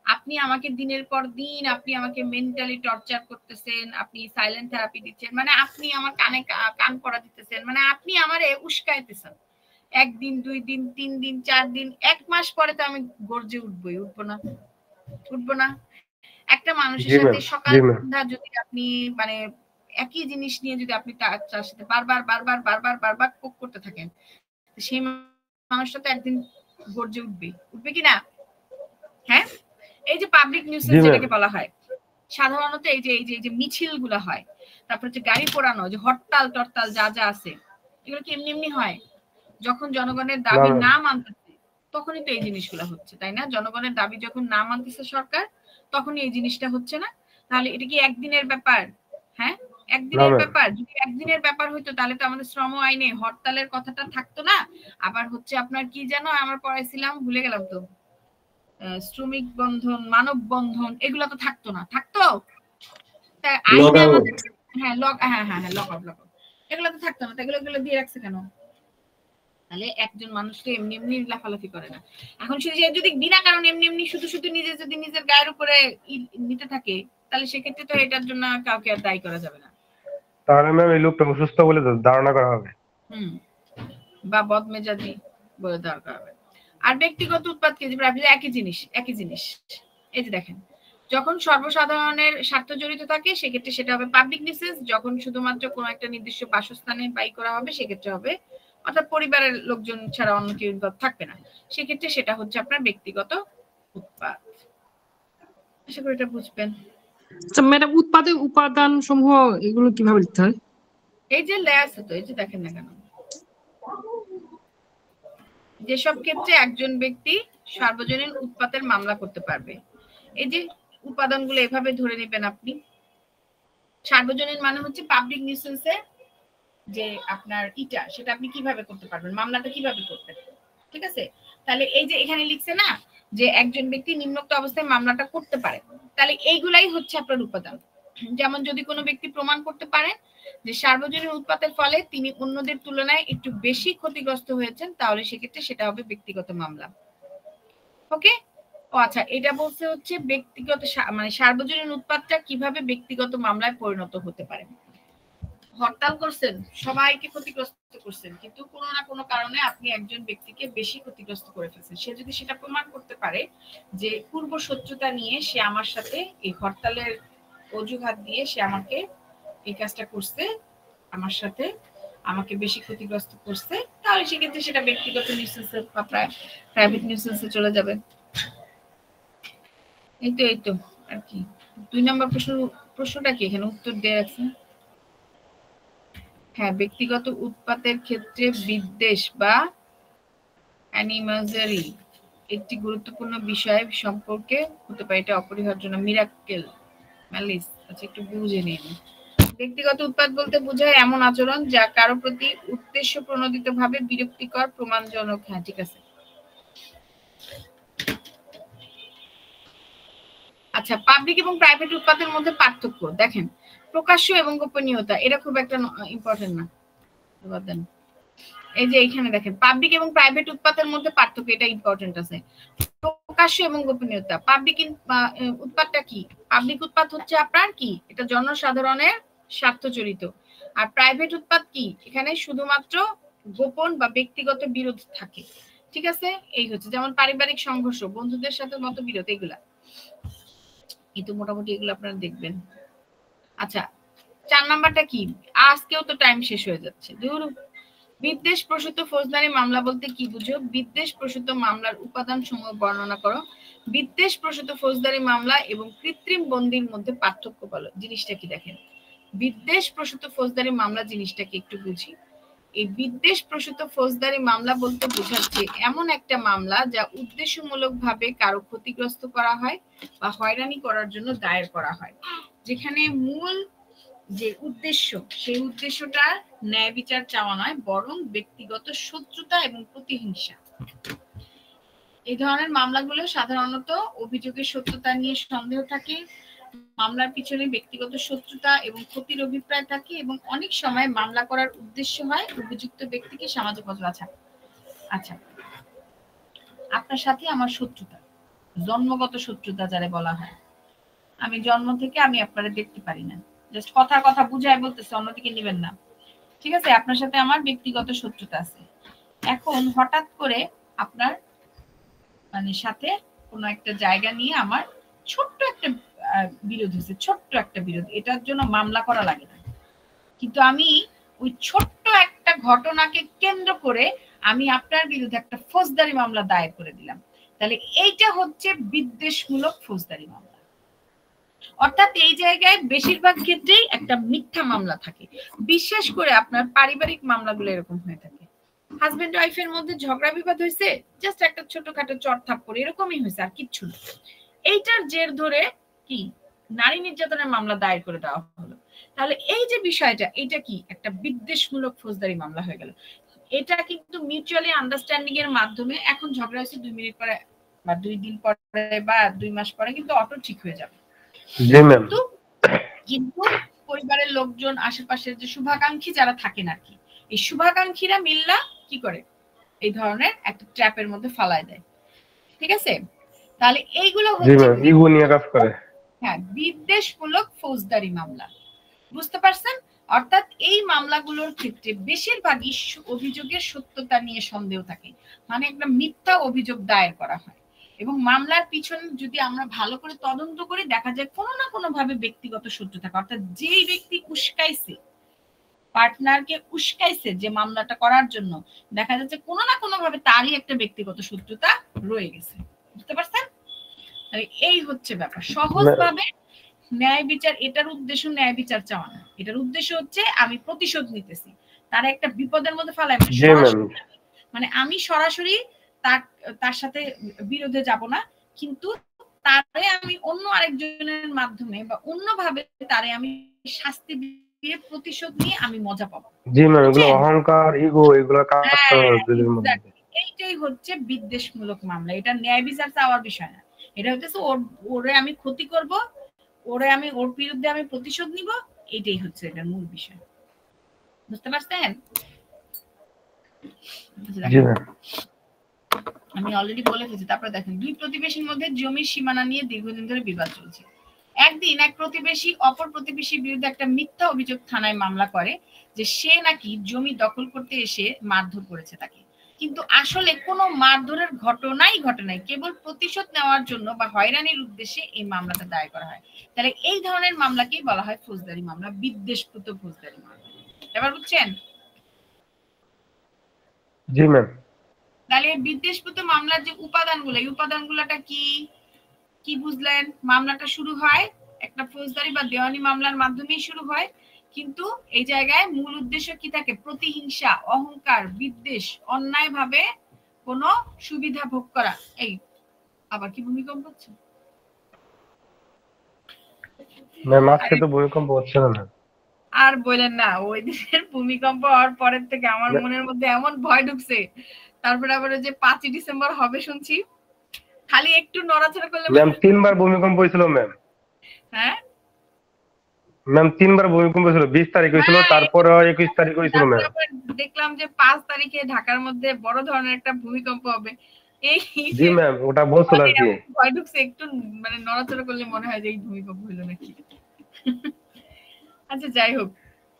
আপনি আমাকে দিনের পর দিন আপনি আমাকে মেন্টালি টর্চার করতেছেন, আপনি সাইলেন্ট থেরাপি দিচ্ছেন, মানে আপনি আমার কানে কান পড়া দিতেছেন, মানে আপনি আমারে উস্কাইতেছেন। একদিন, 2 দিন, 3 দিন, 4 দিন, 1 মাস পরে তো আমি গর্জে উঠবো না? একটা মানুষের সাথে সকাল সন্ধ্যা যদি আপনি মানে একই জিনিস নিয়ে যদি আপনি তার সাথে বারবার কোক করতে থাকেন, সেই মানুষটা তো একদিন গর্জে উঠবে কি না? হ্যাঁ, এই যে পাবলিক নিউসেন্স যেটাকে বলা হয়, সাধারণত এই যে মিছিল গুলা হয়, তারপর হচ্ছে গাড়ি পোড়ানো, যে হরতাল টরতাল যা যা আছে, এগুলো কি এমনি হয়? যখন জনগণের দাবি না মানতেছে তখনই তো এই জিনিসগুলো হচ্ছে, তাই না? জনগণের দাবি যখন না মানতেছে সরকার, তখনই এই জিনিসটা হচ্ছে না? তাহলে এটা কি একদিনের ব্যাপার? হ্যাঁ, একদিনের ব্যাপার। যদি একদিনের ব্যাপার হইতো তাহলে তো আমাদের শ্রম আইনে হরতালের কথাটা থাকতো না। আবার হচ্ছে আপনার কি যেন আমরা পড়াইছিলাম, ভুলে গেলাম তো, শ্রমিক বন্ধন, মানব বন্ধন, এগুলো তো থাকতো না? থাকতো? হ্যাঁ, লক আপ, এগুলো তো থাকতো না। এগুলো দিয়ে রাখছে কেন? তাহলে একজন মানুষকে এমনি লাফালাফি করে না। এখন যদি বিনা কারণে এমনি শুধু যদি নিজের গায়ের উপরে নিতে থাকে, তাহলে সেক্ষেত্রে তো এটার জন্য কাউকে আর দায়ী করা যাবে না। তাহলে ম্যাম এই লোকটা অসুস্থ বলে ধারণা করা হবে, বা বদমেজাজি বলে ধারণা করা হবে। আর ব্যক্তিগত উৎপাত কি? একই জিনিস। এই যে দেখেন, যখন সর্বসাধারণের স্বার্থ জড়িত থাকে সেক্ষেত্রে সেটা হবে পাবলিক নিউসেন্স। যখন শুধুমাত্র কোনো একটা নির্দিষ্ট বাসস্থানে বাই করা হবে সেক্ষেত্রে হবে, অর্থাৎ পরিবারের লোকজন ছাড়া অন্য কেউ ইনভলভ থাকবে না, সেক্ষেত্রে সেটা হচ্ছে আপনার ব্যক্তিগত উৎপাত। আশা করি এটা বুঝবেন। আচ্ছা ম্যাডাম, উৎপাদের উপাদান সমূহ এগুলো কিভাবে লিখতে হয়? এই যে লেয়ার্স, তো এই যে দেখেন না কেন, যেসব ক্ষেত্রে একজন ব্যক্তি সার্বজনীন উৎপাতের মামলা করতে পারবে, এই যে উপাদানগুলো এভাবে ধরে নেবেন আপনি। সার্বজনীন মানে হচ্ছে পাবলিক নিউসেন্সে যে আপনার সেটা আপনি কিভাবে করতে পারবেন, মামলাটা কিভাবে করবেন, ঠিক আছে? তাহলে এই যে এখানে লিখছে না যে একজন ব্যক্তি নিম্নোক্ত অবস্থায় মামলাটা করতে পারে, তাহলে এইগুলাই হচ্ছে আপনার উপাদান। যেমন যদি কোনো ব্যক্তি প্রমাণ করতে পারে যে সার্বজনীন উৎপাতের ফলে তিনি অন্যদের তুলনায় একটু বেশি ক্ষতিগ্রস্ত হয়েছেন, তাহলে সেক্ষেত্রে সেটা হবে ব্যক্তিগত মামলা। ওকে? ও আচ্ছা, এটা বলছে হচ্ছে ব্যক্তিগত মানে সার্বজনীন উৎপাতটা কিভাবে ব্যক্তিগত মামলায় পরিণত হতে পারে। হরতাল করছেন, সবাইকে ক্ষতিগ্রস্ত করছেন, কিন্তু কোনো না কোনো কারণে আপনি একজন ব্যক্তিকে বেশি ক্ষতিগ্রস্ত করে ফেলছেন। সে যদি সেটা প্রমাণ করতে পারে যে পূর্ব শত্রুতা নিয়ে সে আমার সাথে এই হরতালের অজুহাত দিয়ে সে আমাকে এই কাজটা করছে, আমার সাথে আমাকে বেশি ক্ষতিগ্রস্ত করছে, তাহলে সেক্ষেত্রে সেটা ব্যক্তিগত নিউসেন্সে বা প্রাইভেট নিউসেন্সে চলে যাবে। এই তো আর কি। 2 নম্বর প্রশ্নটা কি এখানে উত্তর দিয়ে রাখছে? হ্যাঁ, ব্যক্তিগত উৎপাতের ক্ষেত্রে বিদ্বেষ বা অ্যানিমাজারি একটি গুরুত্বপূর্ণ বিষয় সম্পর্কে হতে পারে, এটা অপরিহার্য না। মিরাক্কেল ম্যালিস, আচ্ছা একটু বুঝে নিন। ব্যক্তিগত উৎপাত বলতে বোঝায় এমন আচরণ যা কারো প্রতি উদ্দেশ্য প্রণোদিতভাবে বিরক্তিকর, প্রমাণজনক। হ্যাঁ, ঠিক আছে। আচ্ছা, পাবলিক এবং প্রাইভেট উৎপাতের মধ্যে পার্থক্য দেখেন। প্রকাশ্য এবং গোপনীয়তা, এটা খুব একটা ইম্পর্টেন্ট না। এই যে এখানে দেখেন পাবলিক এবং প্রাইভেট উৎপাতের মধ্যে পার্থক্য, এটা ইম্পর্টেন্ট আছে। প্রকাশ্য এবং গোপনীয়তা, পাবলিক উৎপাতটা কি? পাবলিক উৎপাত হচ্ছে আপনার কি, এটা জনসাধারণের স্বার্থ জড়িত। আর প্রাইভেট উৎপাত কি? এখানে শুধুমাত্র গোপন বা ব্যক্তিগত বিরোধ থাকে, ঠিক আছে? এই হচ্ছে যেমন পারিবারিক সংঘর্ষ, বন্ধুদের সাথে মতবিরোধ, এগুলা কিন্তু মোটামুটি এগুলো আপনারা দেখবেন। আচ্ছা, 4 নাম্বারটা কি? আজকেও তো টাইম শেষ হয়ে যাচ্ছে। বিদ্বেষ প্রসূত ফৌজদারি মামলা বলতে কি বুঝো? বিদ্বেষ প্রসূত মামলার উপাদান সমূহ বর্ণনা করো। বিদ্বেষ প্রসূত ফৌজদারি মামলা এবং কৃত্রিম বন্দির মধ্যে পার্থক্য বলো। জিনিসটা কি দেখেন, বিদ্বেষ প্রসূত ফৌজদারি মামলা জিনিসটাকে একটু বুঝি। এই বিদ্বেষ প্রসূত ফৌজদারি মামলা বলতে বোঝাচ্ছে এমন একটা মামলা যা উদ্দেশ্যমূলকভাবে কারো ক্ষতিগ্রস্ত করা হয় বা হয়রানি করার জন্য দায়ের করা হয়, যেখানে মূল যে উদ্দেশ্য সেই উদ্দেশ্যটা ন্যায় বিচার চাওয়া নয়, বরং ব্যক্তিগত শত্রুতা এবং প্রতিহিংসা। এই ধরনের মামলাগুলো সাধারণত অভিযোগের সত্যতা নিয়ে সন্দেহ থাকে, মামলার পিছনে ব্যক্তিগত শত্রুতা এবং ক্ষতির অভিপ্রায় থাকে, এবং অনেক সময় মামলা করার উদ্দেশ্য হয় অভিযুক্ত ব্যক্তিকে সামাজিক বাঁচা। আচ্ছা, আপনার সাথে আমার শত্রুতা, জন্মগত শত্রুতা যারে বলা হয়। আমি জন্ম থেকে আমি আপনারা দেখতে পারি না, জাস্ট কথা বুঝায় বলতেছে, অন্যদিকে নেবেন না, ঠিক আছে? আপনার সাথে আমার ব্যক্তিগত শত্রুতা আছে। এখন হঠাৎ করে আপনার মানে সাথে কোনো একটা জায়গা নিয়ে আমার ছোট্ট একটা বিরোধ হয়েছে, ছোট্ট একটা বিরোধ, এটার জন্য মামলা করা লাগে না, কিন্তু আমি ওই ছোট্ট একটা ঘটনাকে কেন্দ্র করে আমি আপনার বিরুদ্ধে একটা ফৌজদারি মামলা দায়ের করে দিলাম, তাহলে এইটা হচ্ছে বিদ্বেষমূলক ফৌজদারি মামলা। অর্থাৎ এই জায়গায় বেশিরভাগ ক্ষেত্রেই একটা মিথ্যা মামলা থাকে, বিশেষ করে আপনার পারিবারিক মামলাগুলো এরকম হয়ে থাকে। হাজবেন্ড ওয়াইফের মধ্যে ঝগড়া বিবাদ হয়েছে, জাস্ট একটা ছোটখাটো চড় থাপ্পড় এরকমই হয়েছে, আর কিচ্ছু না। এইটার জের ধরে কি নারী নির্যাতনের মামলা দায়ের করে দেওয়া হলো, তাহলে এই যে বিষয়টা, এটা কি একটা বিদ্বেষমূলক ফৌজদারি মামলা হয়ে গেল। এটা কিন্তু মিউচুয়ালি আন্ডারস্ট্যান্ডিং এর মাধ্যমে, এখন ঝগড়া হয়েছে 2 মিনিট পরে বা 2 দিন পরে বা 2 মাস পরে কিন্তু অটো ঠিক হয়ে যাবে। কিন্তু পরিবারের লোকজন, আশেপাশের যে শুভাকাঙ্ক্ষী যারা থাকেন আর কি, এই শুভাকাঙ্ক্ষীরা মিল্লা কি করে এই ধরনের একটা ট্র্যাপের মধ্যে ফালায় দেয়, ঠিক আছে? তাহলে এইগুলো হচ্ছে ইগো নিয়ে কাজ করে, হ্যাঁ, বিদ্বেষমূলক ফৌজদারি মামলা। বুঝতে পারছেন? অর্থাৎ এই মামলাগুলোর ক্ষেত্রে বেশিরভাগই অভিযোগের সত্যতা নিয়ে সন্দেহ থাকে, মানে একটা মিথ্যা অভিযোগ দায়ের করা হয়, এবং মামলার পিছনে যদি আমরা ভালো করে তদন্ত করি দেখা যায় কোনো না কোনো ভাবে ব্যক্তিগত শত্রু থাকে। অর্থাৎ যেই ব্যক্তি উস্কাইছে, পার্টনারকে উস্কাইছে যে মামলাটা করার জন্য, দেখা যাচ্ছে কোনো না কোনো ভাবে তারই একটা ব্যক্তিগত শত্রুতা রয়ে গেছে। বুঝতে পারছেন? এই হচ্ছে ব্যাপার। সহজভাবে ন্যায় বিচার, এটার উদ্দেশ্য ন্যায় বিচার চাওয়া না, এটার উদ্দেশ্য হচ্ছে আমি প্রতিশোধ নিতেছি, তার একটা বিপদের মধ্যে ফেলায়, মানে আমি সরাসরি তার সাথে বিরোধে যাব না, কিন্তু তারে আমি অন্য আরেকজনের মাধ্যমে বা অন্যভাবে তারে আমি শাস্তি দিয়ে প্রতিশোধ নিয়ে আমি মজা পাবো। জি ম্যাম, এগুলো অহংকার, ইগো, এগুলো কাজ করে। এইটাই হচ্ছে বিদ্বেষমূলক মামলা। এটা ন্যায় বিচার চাওয়ার বিষয় না, এটা হচ্ছে ওরে আমি ক্ষতি করব, ওর বিরুদ্ধে আমি প্রতিশোধ নিব, এটাই হচ্ছে এটার মূল বিষয়। বুঝতে পারছেন? আমি অলরেডি বলে ফেলেছি। তারপরে দেখেন, 2 প্রতিবেশীর মধ্যে জমির সীমানা নিয়ে দীর্ঘদিন ধরে বিবাদ চলছে। একদিন এক প্রতিবেশী অপর প্রতিবেশীর বিরুদ্ধে একটা মিথ্যা অভিযোগ থানায় মামলা করে যে সে নাকি জমি দখল করতে এসে মারধর করেছে তাকে, কিন্তু আসলে কোনো মারধরের ঘটনাই ঘটে নাই, কেবল প্রতিশোধ নেওয়ার জন্য বা হয়রানির উদ্দেশ্যে এই মামলাটা দায়ের করা হয়। তাহলে এই ধরনের মামলাকেই বলা হয় ফৌজদারি মামলা, বিদ্বেষপূর্ত ফৌজদারি মামলা। এবার বুঝছেন? জি ম্যাম। তাহলে বিদ্বেষপূর্ত মামলার যে উপাদানগুলো, এই উপাদানগুলোটা কি কি বুঝলেন? মামলাটা শুরু হয় একটা ফৌজদারি বা দেওয়ানি মামলার মাধ্যমেই শুরু হয়, কিন্তু এই জায়গায় মূল উদ্দেশ্য কি থাকে? প্রতিহিংসা, অহংকার, বিদ্বেষ, অন্যায়ভাবে কোনো সুবিধা ভোগ করা। এই আবার কি ভূমিকম্প হচ্ছে? ম্যাম আজকে তো ভূমিকম্প হচ্ছে না। আর বলেন না, ওই দিনের ভূমিকম্প হওয়ার পরের থেকে আমার মনের মধ্যে এমন ভয় ঢুকছে, তারপরে আবার যে 5ই ডিসেম্বর হবে শুনছি, খালি একটু নড়াচড়া করলে। ম্যাম 3বার ভূমিকম্প হয়েছিল ম্যাম। হ্যাঁ ম্যাম 3বার ভূমিকম্প হয়েছিল, 20 তারিখ হয়েছিল, তারপরে 21 তারিখ হয়েছিল ম্যাম। দেখলাম যে 5 তারিখে ঢাকার মধ্যে বড় ধরনের একটা ভূমিকম্প হবে। এই জি ম্যাম, ওটা বলছিল আর কি। ভয় ঢুকছে, একটু মানে নড়াচড়া করলে মনে হয় যে এই ভূমিকম্প হলো নাকি। আচ্ছা যাই হোক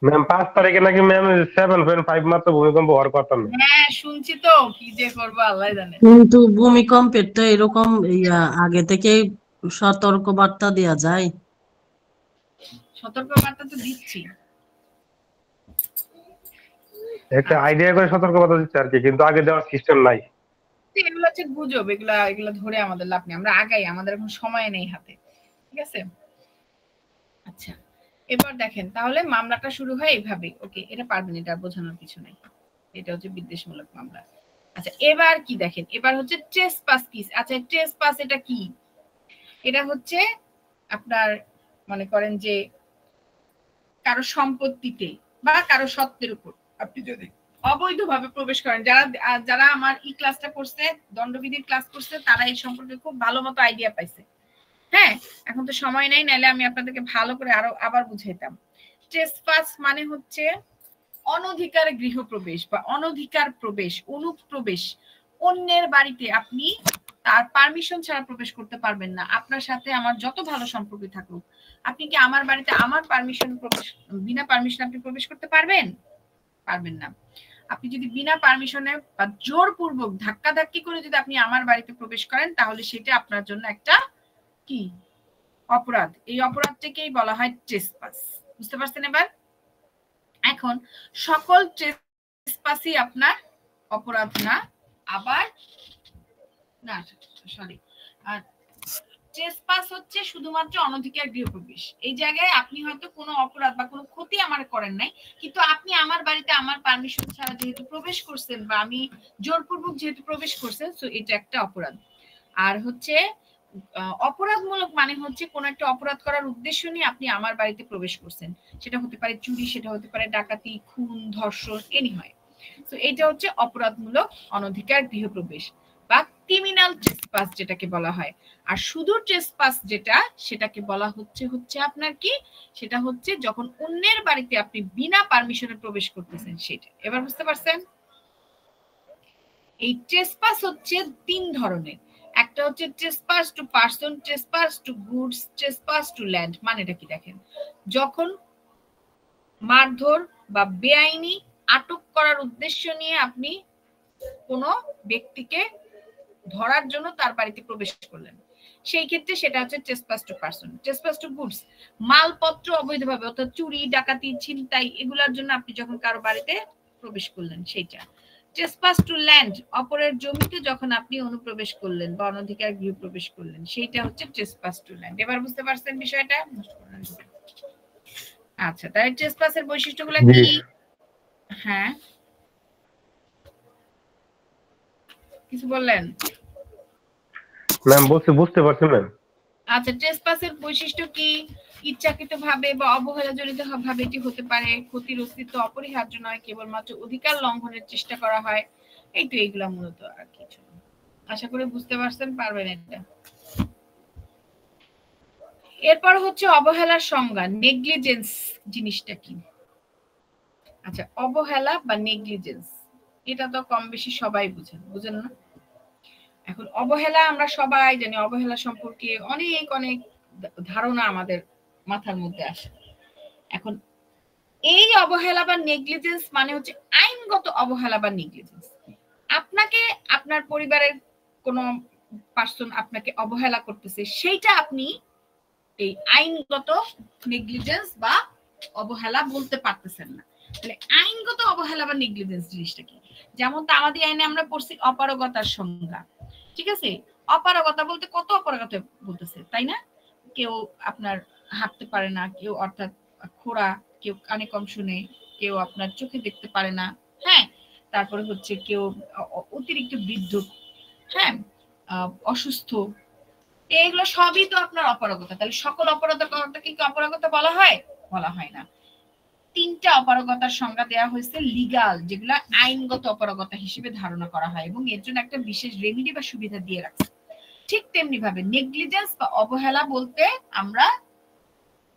ম্যাম, 5 তারিখে নাকি ম্যাম 7.5 মাত্র ভূমিকম্প হওয়ার কথা। হ্যাঁ শুনছি তো, কি যে করবো আল্লাহ জানে। কিন্তু ভূমিকম্পের তো এরকম আগে থেকে সতর্ক বার্তা দেওয়া যায়। সতর্ক বার্তা তো দিচ্ছি, একটা আইডিয়া করে সতর্ক বার্তা দিচ্ছে আর কি, কিন্তু আগে দেওয়ার সিস্টেম নাই। এগুলো হচ্ছে গুজব, এগুলা ধরে আমাদের লাভ নেই, আমরা আগাই, আমাদের এখন সময় নেই হাতে, ঠিক আছে? আচ্ছা এবার দেখেন তাহলে মামলাটা শুরু হয় এইভাবে। ওকে, এটা পারবেন, এটা বোঝানোর কিছু নাই, এটা হচ্ছে বিদ্বেষমূলক মামলা। আচ্ছা এবার কি দেখেন, এবার হচ্ছে ট্রেসপাস কেস। আচ্ছা ট্রেসপাস এটা কি? এটা হচ্ছে আপনার মনে করেন যে কারো সম্পত্তিতে বা কারো সত্ত্বের উপর আপনি যদি অবৈধভাবে প্রবেশ করেন, যারা আমার ই ক্লাসটা করছে, দণ্ডবিধির ক্লাস করছে, তারা এই সম্পর্কে খুব ভালো মতো আইডিয়া পাইছে। হ্যাঁ, এখন তো সময় নেই, নাহলে আমি আপনাদেরকে ভালো করে আবার বুঝাইতাম। ট্রেসপাস মানে হচ্ছে অনধিকার গৃহপ্রবেশ বা অনধিকার প্রবেশ, অনুপ্রবেশ। অন্যের বাড়িতে আপনি তার পারমিশন ছাড়া প্রবেশ করতে পারবেন না। আপনার সাথে আমার যত ভালো সম্পর্ক থাকুক, আপনি কি আমার বাড়িতে আমার পারমিশন বিনা পারমিশন আপনি প্রবেশ করতে পারবেন? পারবেন না। আপনি যদি বিনা পারমিশনে বা জোরপূর্বক ধাক্কাধাক্কি করে যদি আপনি আমার বাড়িতে প্রবেশ করেন, তাহলে সেটা আপনার জন্য একটা কি অপরাধ। এই অপরাধটাকেই বলা হয় ট্রেসপাস। বুঝতে পারছেন? এবার এখন সকল ট্রেসপাসই আপনার অপরাধ না, আবার না সরি, আর ট্রেসপাস হচ্ছে শুধুমাত্র অনধিকার গৃহপ্রবেশ। এই জায়গায় আপনি হয়তো কোনো অপরাধ বা কোনো ক্ষতি আমার করেন নাই, কিন্তু আপনি আমার বাড়িতে আমার পারমিশন ছাড়া যেহেতু প্রবেশ করছেন বা আমি জোরপূর্বক যেহেতু প্রবেশ করছেন, সো এটা একটা অপরাধ। আর হচ্ছে অপরাধমূলক মানে হচ্ছে কোন একটা অপরাধ করার উদ্দেশ্য নিয়ে আপনি আমার বাড়িতে প্রবেশ করছেন। সেটা হতে পারে চুরি, সেটা হতে পারে ডাকাতি, খুন, ধর্ষণ, এনি হয়। তো এটা হচ্ছে অপরাধমূলক অনধিকার গৃহপ্রবেশ বা ক্রিমিনাল ট্রেসপাস যেটাকে বলা হয়। আর শুধু ট্রেসপাস যেটা, সেটাকে বলা হচ্ছে আপনার কি, সেটা হচ্ছে যখন অন্যের বাড়িতে আপনি বিনা পারমিশনে প্রবেশ করতেছেন সেটা। এবার বুঝতে পারছেন? এই ট্রেসপাস হচ্ছে 3 ধরনের। একটা হচ্ছে trespass to person, trespass to goods, trespass to land. মানেটা কি দেখেন, যখন মারধর বা বেআইনি আটক করার উদ্দেশ্য নিয়ে আপনি কোনো ব্যক্তিকে ধরার জন্য তার বাড়িতে প্রবেশ করলেন, সেই ক্ষেত্রে সেটা হচ্ছে trespass to person. Trespass to goods, মালপত্র অবৈধভাবে অর্থাৎ চুরি, ডাকাতি, ছিনতাই, এগুলোর জন্য আপনি যখন কারো বাড়িতে প্রবেশ করলেন সেইটা। ট্রেসপাস টু ল্যান্ড, অপরের জমিতে যখন আপনি অনুপ্রবেশ করলেন বা অনধিকার গৃহপ্রবেশ করলেন, সেইটা হচ্ছে ট্রেসপাস টু ল্যান্ড। এবার বুঝতে পারছেন বিষয়টা? আচ্ছা, তাহলে ট্রেসপাসের বৈশিষ্ট্যগুলো কি? হ্যাঁ, কিছু বললেন? ম্যাম বুঝতে পারছি ম্যাম। আচ্ছা, ট্রেসপাসের বৈশিষ্ট্য কি? ইচ্ছাকৃতভাবে বা অবহেলাজনিত ভাবে এটি হতে পারে, ক্ষতির অস্তিত্ব অপরিহার্য নয়, কেবলমাত্র অধিকার লঙ্ঘনের চেষ্টা করা হয়। এই তো এইগুলা মূলত, আর কিছু। আশা করি বুঝতে পারছেন, পারবেন এটা। এরপর হচ্ছে অবহেলার সংজ্ঞা, নেগলিজেন্স জিনিসটা কি? আচ্ছা, অবহেলা বা নেগলিজেন্স এটা তো কম বেশি সবাই বুঝেন না? এখন অবহেলা আমরা সবাই জানি, অবহেলা সম্পর্কে অনেক অনেক ধারণা আমাদের মাথার মধ্যে আসে। এখন এই অবহেলা বা নেগলিজেন্স মানে হচ্ছে আইনগত অবহেলা বা নেগলিজেন্স। আপনাকে আপনার পরিবারের কোন পার্সন আপনাকে অবহেলা করতেছে, সেইটা আপনি এই আইনগত নেগলিজেন্স বা অবহেলা বলতে পারতেছেন না। তাহলে আইনগত অবহেলা বা নেগলিজেন্স জিনিসটা কি? যেমন তামাদি আইনে আমরা পড়ছি অপারগতার সংজ্ঞা, ঠিক আছে? অপারগতা বলতে কত অপারগতা বলতেছে, তাই না? কেউ আপনার হাঁটতে পারে না, কেউ অর্থাৎ খোড়া, কেউ কানে কম শুনে, কেউ আপনার চোখে দেখতে পারে না, হ্যাঁ, তারপরে হচ্ছে কেউ অতিরিক্ত বৃদ্ধ, হ্যাঁ, অসুস্থ, এগুলো সবই তো আপনার অপারগতা। তাহলে সকল অপারগতাকে কি অপারগতা বলা হয়? বলা হয় না। 3টা অপারগতার সংজ্ঞা দেওয়া হয়েছে লিগাল, যেগুলো আইনগত অপারগতা হিসেবে ধারণা করা হয় এবং এর জন্য একটা বিশেষ রেমিডি বা সুবিধা দিয়ে রাখছে। ঠিক তেমনি ভাবে নেগলিজেন্স বা অবহেলা বলতে আমরা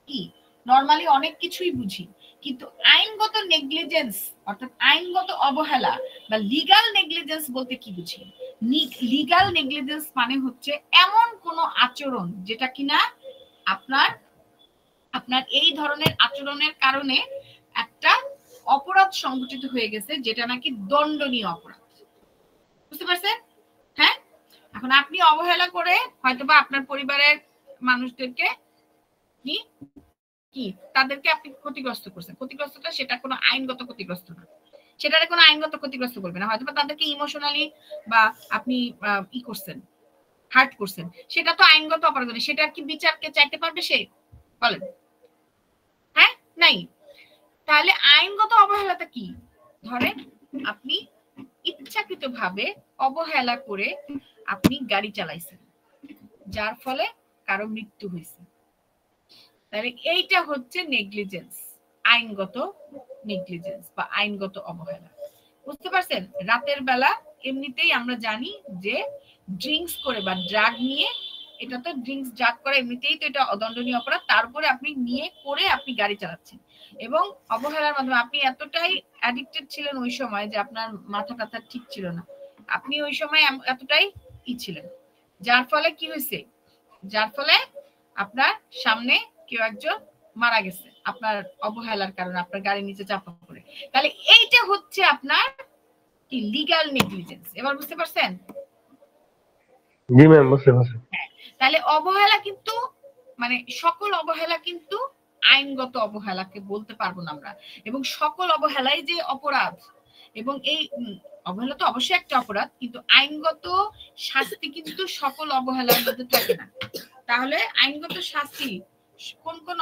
কি নরমালি অনেক কিছুই বুঝি, কিন্তু আইনগত নেগলিজেন্স অর্থাৎ আইনগত অবহেলা বা লিগাল নেগলিজেন্স বলতে কি বুঝি? লিগাল নেগলিজেন্স মানে হচ্ছে এমন কোন আচরণ যেটা কিনা আপনার এই ধরনের আচরণের কারণে একটা অপরাধ সংঘটিত হয়ে গেছে, যেটা নাকি দণ্ডনীয় অপরাধ। বুঝতে পারছেন? হ্যাঁ, এখন আপনি অবহেলা করে হয়তোবা আপনার পরিবারের মানুষদেরকে কি তাদেরকে আপনি ক্ষতিগ্রস্ত করছেন, ক্ষতিগ্রস্তটা সেটা কোনো আইনগত ক্ষতিগ্রস্ত না, সেটারে কোনো আইনগত ক্ষতিগ্রস্ত করবে না। হয়তোবা তাদেরকে ইমোশনালি বা আপনি ই করছেন, হার্ট করছেন, সেটা তো আইনগত অপরাধ। সেটা কি বিচারকে চাইতে পারবে সে? বলেন। হ্যাঁ, নাই। তাহলে আইনগত অবহেলাটা কি? ধরেন আপনি ইচ্ছাকৃতভাবে অবহেলা করে আপনি গাড়ি চালাইছেন, যার ফলে কারো মৃত্যু হয়েছে, তাহলে এইটা হচ্ছে নেগলিজেন্স, আইনগত নেগলিজেন্স বা আইনগত অবহেলা। বুঝতে পারছেন? রাতের বেলা এমনিতেই আমরা জানি যে ড্রিঙ্কস করে বা ড্রাগ নিয়ে, এটা তো ড্রিঙ্কস ড্রাগ করা এমনিতেই তো এটা অদণ্ডনীয় অপরাধ, তারপরে আপনি নিয়ে করে আপনি গাড়ি চালাচ্ছেন এবং অবহেলার মাধ্যমে আপনি এতটাই অ্যাডিক্টেড ছিলেন ওই সময় যে আপনার মাথা টাথা ঠিক ছিল না, আপনি ওই সময় এতটাই ছিলেন, যার ফলে কি হয়েছে, যার ফলে আপনার সামনে কেউ একজন মারা গেছে আপনার অবহেলার কারণে, আপনার গাড়ির নিচে চাপা পড়ে। তাহলে এইটা হচ্ছে আপনার কি লিগ্যাল নেগলিজেন্স। এবার বুঝতে পারছেন? জি ম্যাম, বুঝতে পারছি। তাহলে অবহেলা কিন্তু মানে সকল অবহেলা কিন্তু আইনগত অবহেলাকে বলতে পারবো না আমরা, এবং সকল অবহেলাই যে অপরাধ, এবং এই অবহেলা তো অবশ্যই একটা অপরাধ, কিন্তু আইনগত শাস্তি কিন্তু সকল অবহেলার মধ্যে থাকে না। তাহলে আইনগত শাস্তি কোন কোন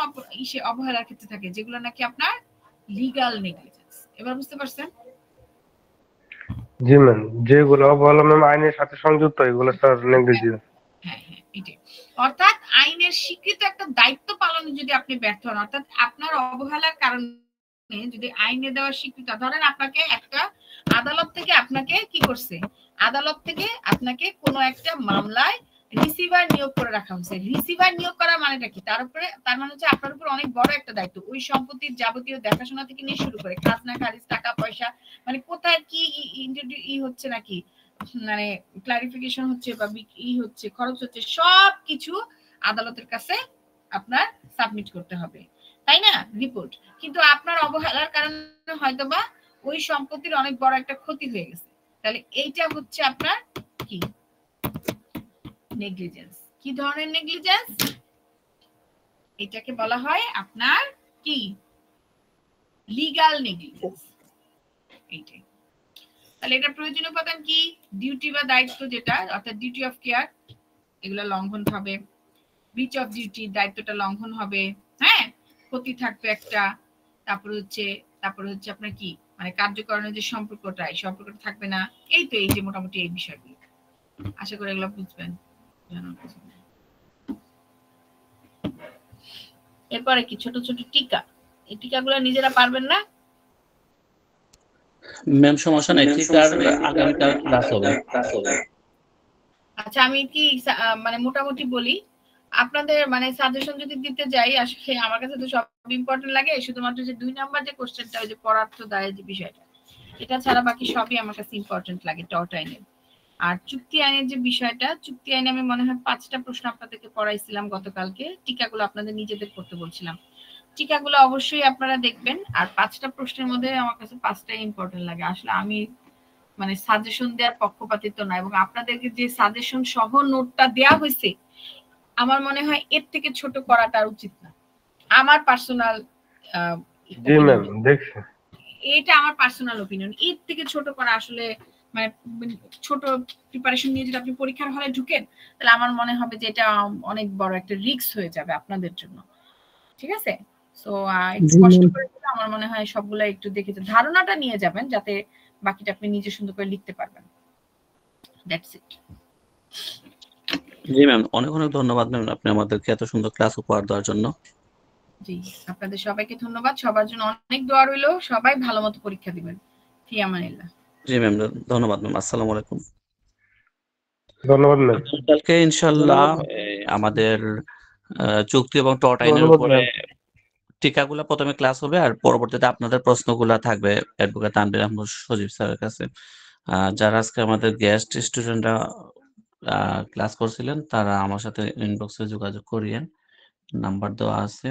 অবহেলার ক্ষেত্রে থাকে, যেগুলো নাকি আপনার লিগ্যাল নেগলিজেন্স। এবার বুঝতে পারছেন? জি ম্যাম, যেগুলো অবহেলা ম্যাম আইনের সাথে সংযুক্ত এগুলো স্যার নেগলিজেন্স। হ্যাঁ হ্যাঁ, এটাই। অর্থাৎ আইনের স্বীকৃত একটা দায়িত্ব পালনে যদি আপনি ব্যর্থ হন, অর্থাৎ আপনার অবহেলার কারণে যদি আইনে দেওয়া স্বীকৃত, ধরেন আপনাকে একটা আদালত থেকে আপনাকে কি করছে, আদালত থেকে আপনাকে কোনো একটা মামলায় রিসিভার নিয়োগ করে রাখা হয়েছে। রিসিভার নিয়োগ করা মানেটা কি? তার মানে হচ্ছে আপনার উপর অনেক বড় একটা দায়িত্ব, ওই সম্পত্তির যাবতীয় দেখাশোনা থেকে নিয়ে শুরু করে খাজনা খারিজ, টাকা পয়সা, মানে কোথায় কি হচ্ছে নাকি মানে ক্লারিফিকেশন হচ্ছে বা হচ্ছে, খরচ হচ্ছে, সবকিছু আদালতের কাছে আপনার সাবমিট করতে হবে, তাই না, রিপোর্ট। কিন্তু আপনার অবহেলার কারণে হয়তোবা ওই সম্পত্তির অনেক বড় একটা ক্ষতি হয়ে গেছে, তাহলে এইটা হচ্ছে আপনার কি নেগলিজেন্স। কি ধরনের নেগলিজেন্স? এটাকে বলা হয় আপনার কি লিগ্যাল নেগলিজেন্স। এইটাই। তাহলে এটা প্রয়োজনীয় উপাদান কি? ডিউটি বা দায়িত্ব, যেটা অর্থাৎ ডিউটি অফ কেয়ার, এগুলো লঙ্ঘন হবে। ব্রিচ অফ ডিউটি, দায়িত্বটা লঙ্ঘন হবে, হ্যাঁ, ক্ষতি থাকবে একটা। তারপর হচ্ছে আপনার কি মানে কার্যকরণের যে সম্পর্কটা, এই সম্পর্কটা থাকবে না। এই তো এই যে মোটামুটি এই বিষয়গুলো, আশা করি এগুলো বুঝবেন। এরপরে কি ছোট ছোট টিকা, এই টিকাগুলো নিজেরা পারবেন না? ম্যাম সমস্যা নাই, টিকার আগামীকাল ক্লাস হবে। আচ্ছা, আমি কি মানে মোটামুটি বলি, আপনাদের মানে সাজেশন যদি দিতে যাই, আসলে আমার কাছে তো সব ইম্পর্টেন্ট লাগে, শুধুমাত্র যে 2 নাম্বার যে কোশ্চেনটা, ওই যে পদার্থ দায়ের যে বিষয়টা, এটা ছাড়া বাকি সবই আমার কাছে ইম্পর্টেন্ট লাগে টট আইনের। আর চুক্তি আইনের যে বিষয়টা, চুক্তি আইনে আমি মনে হয় 5টা প্রশ্ন আপনাদেরকে পড়াইছিলাম গতকালকে, টিকাগুলো আপনাদের নিজেদের করতে বলছিলাম। টিকাগুলো অবশ্যই আপনারা দেখবেন, আর 5টা প্রশ্নের মধ্যে আমার কাছে 5টাই ইম্পর্টেন্ট লাগে। আসলে আমি মানে সাজেশন দেওয়ার পক্ষপাতিত্ব না, এবং আপনাদেরকে যে সাজেশন সহ নোটটা দেয়া হয়েছে, আমার মনে হয় এর থেকে ছোট করাটা উচিত না। আমার পার্সোনাল জি ম্যাম, দেখছি। এটা আমার পার্সোনাল অপিনিয়ন। এর থেকে ছোট করা আসলে মানে ছোট প্রিপারেশন নিয়ে যদি আপনি পরীক্ষার হলে ঢুকেন, তাহলে আমার মনে হবে যে এটা অনেক বড় একটা রিস্ক হয়ে যাবে আপনাদের জন্য। ঠিক আছে? সো একটু কষ্ট করে আমার মনে হয় সবগুলা একটু দেখে ধারণাটা নিয়ে যাবেন, যাতে বাকিটা আপনি নিজে সুন্দর করে লিখতে পারবেন। That's it. জি ম্যাম, অনেক অনেক ধন্যবাদ ম্যাম, আপনি আমাদেরকে এত সুন্দর ক্লাস উপহার দেওয়ার জন্য। জি, আপনাদের সবাইকে ধন্যবাদ। সবার জন্য অনেক দোয়া রইলো, সবাই ভালোমতো পরীক্ষা দিবেন। ফি আমানিল্লাহ। জি ম্যাম, ধন্যবাদ ম্যাম। আসসালামু আলাইকুম। ধন্যবাদ ম্যাম। কালকে ইনশাআল্লাহ আমাদের চুক্তি এবং টট আইনের উপরে টিকাগুলা প্রথমে ক্লাস হবে, আর পরবর্তীতে আপনাদের প্রশ্নগুলা থাকবে অ্যাডভোকেট তানভীর আহমদ সজীব স্যারের কাছে। যারা আজকে আমাদের গেস্ট স্টুডেন্টরা ক্লাস করছিলেন, তারা আমার সাথে ইনবক্সে যোগাযোগ করিয়েন, নাম্বার দেওয়া আছে।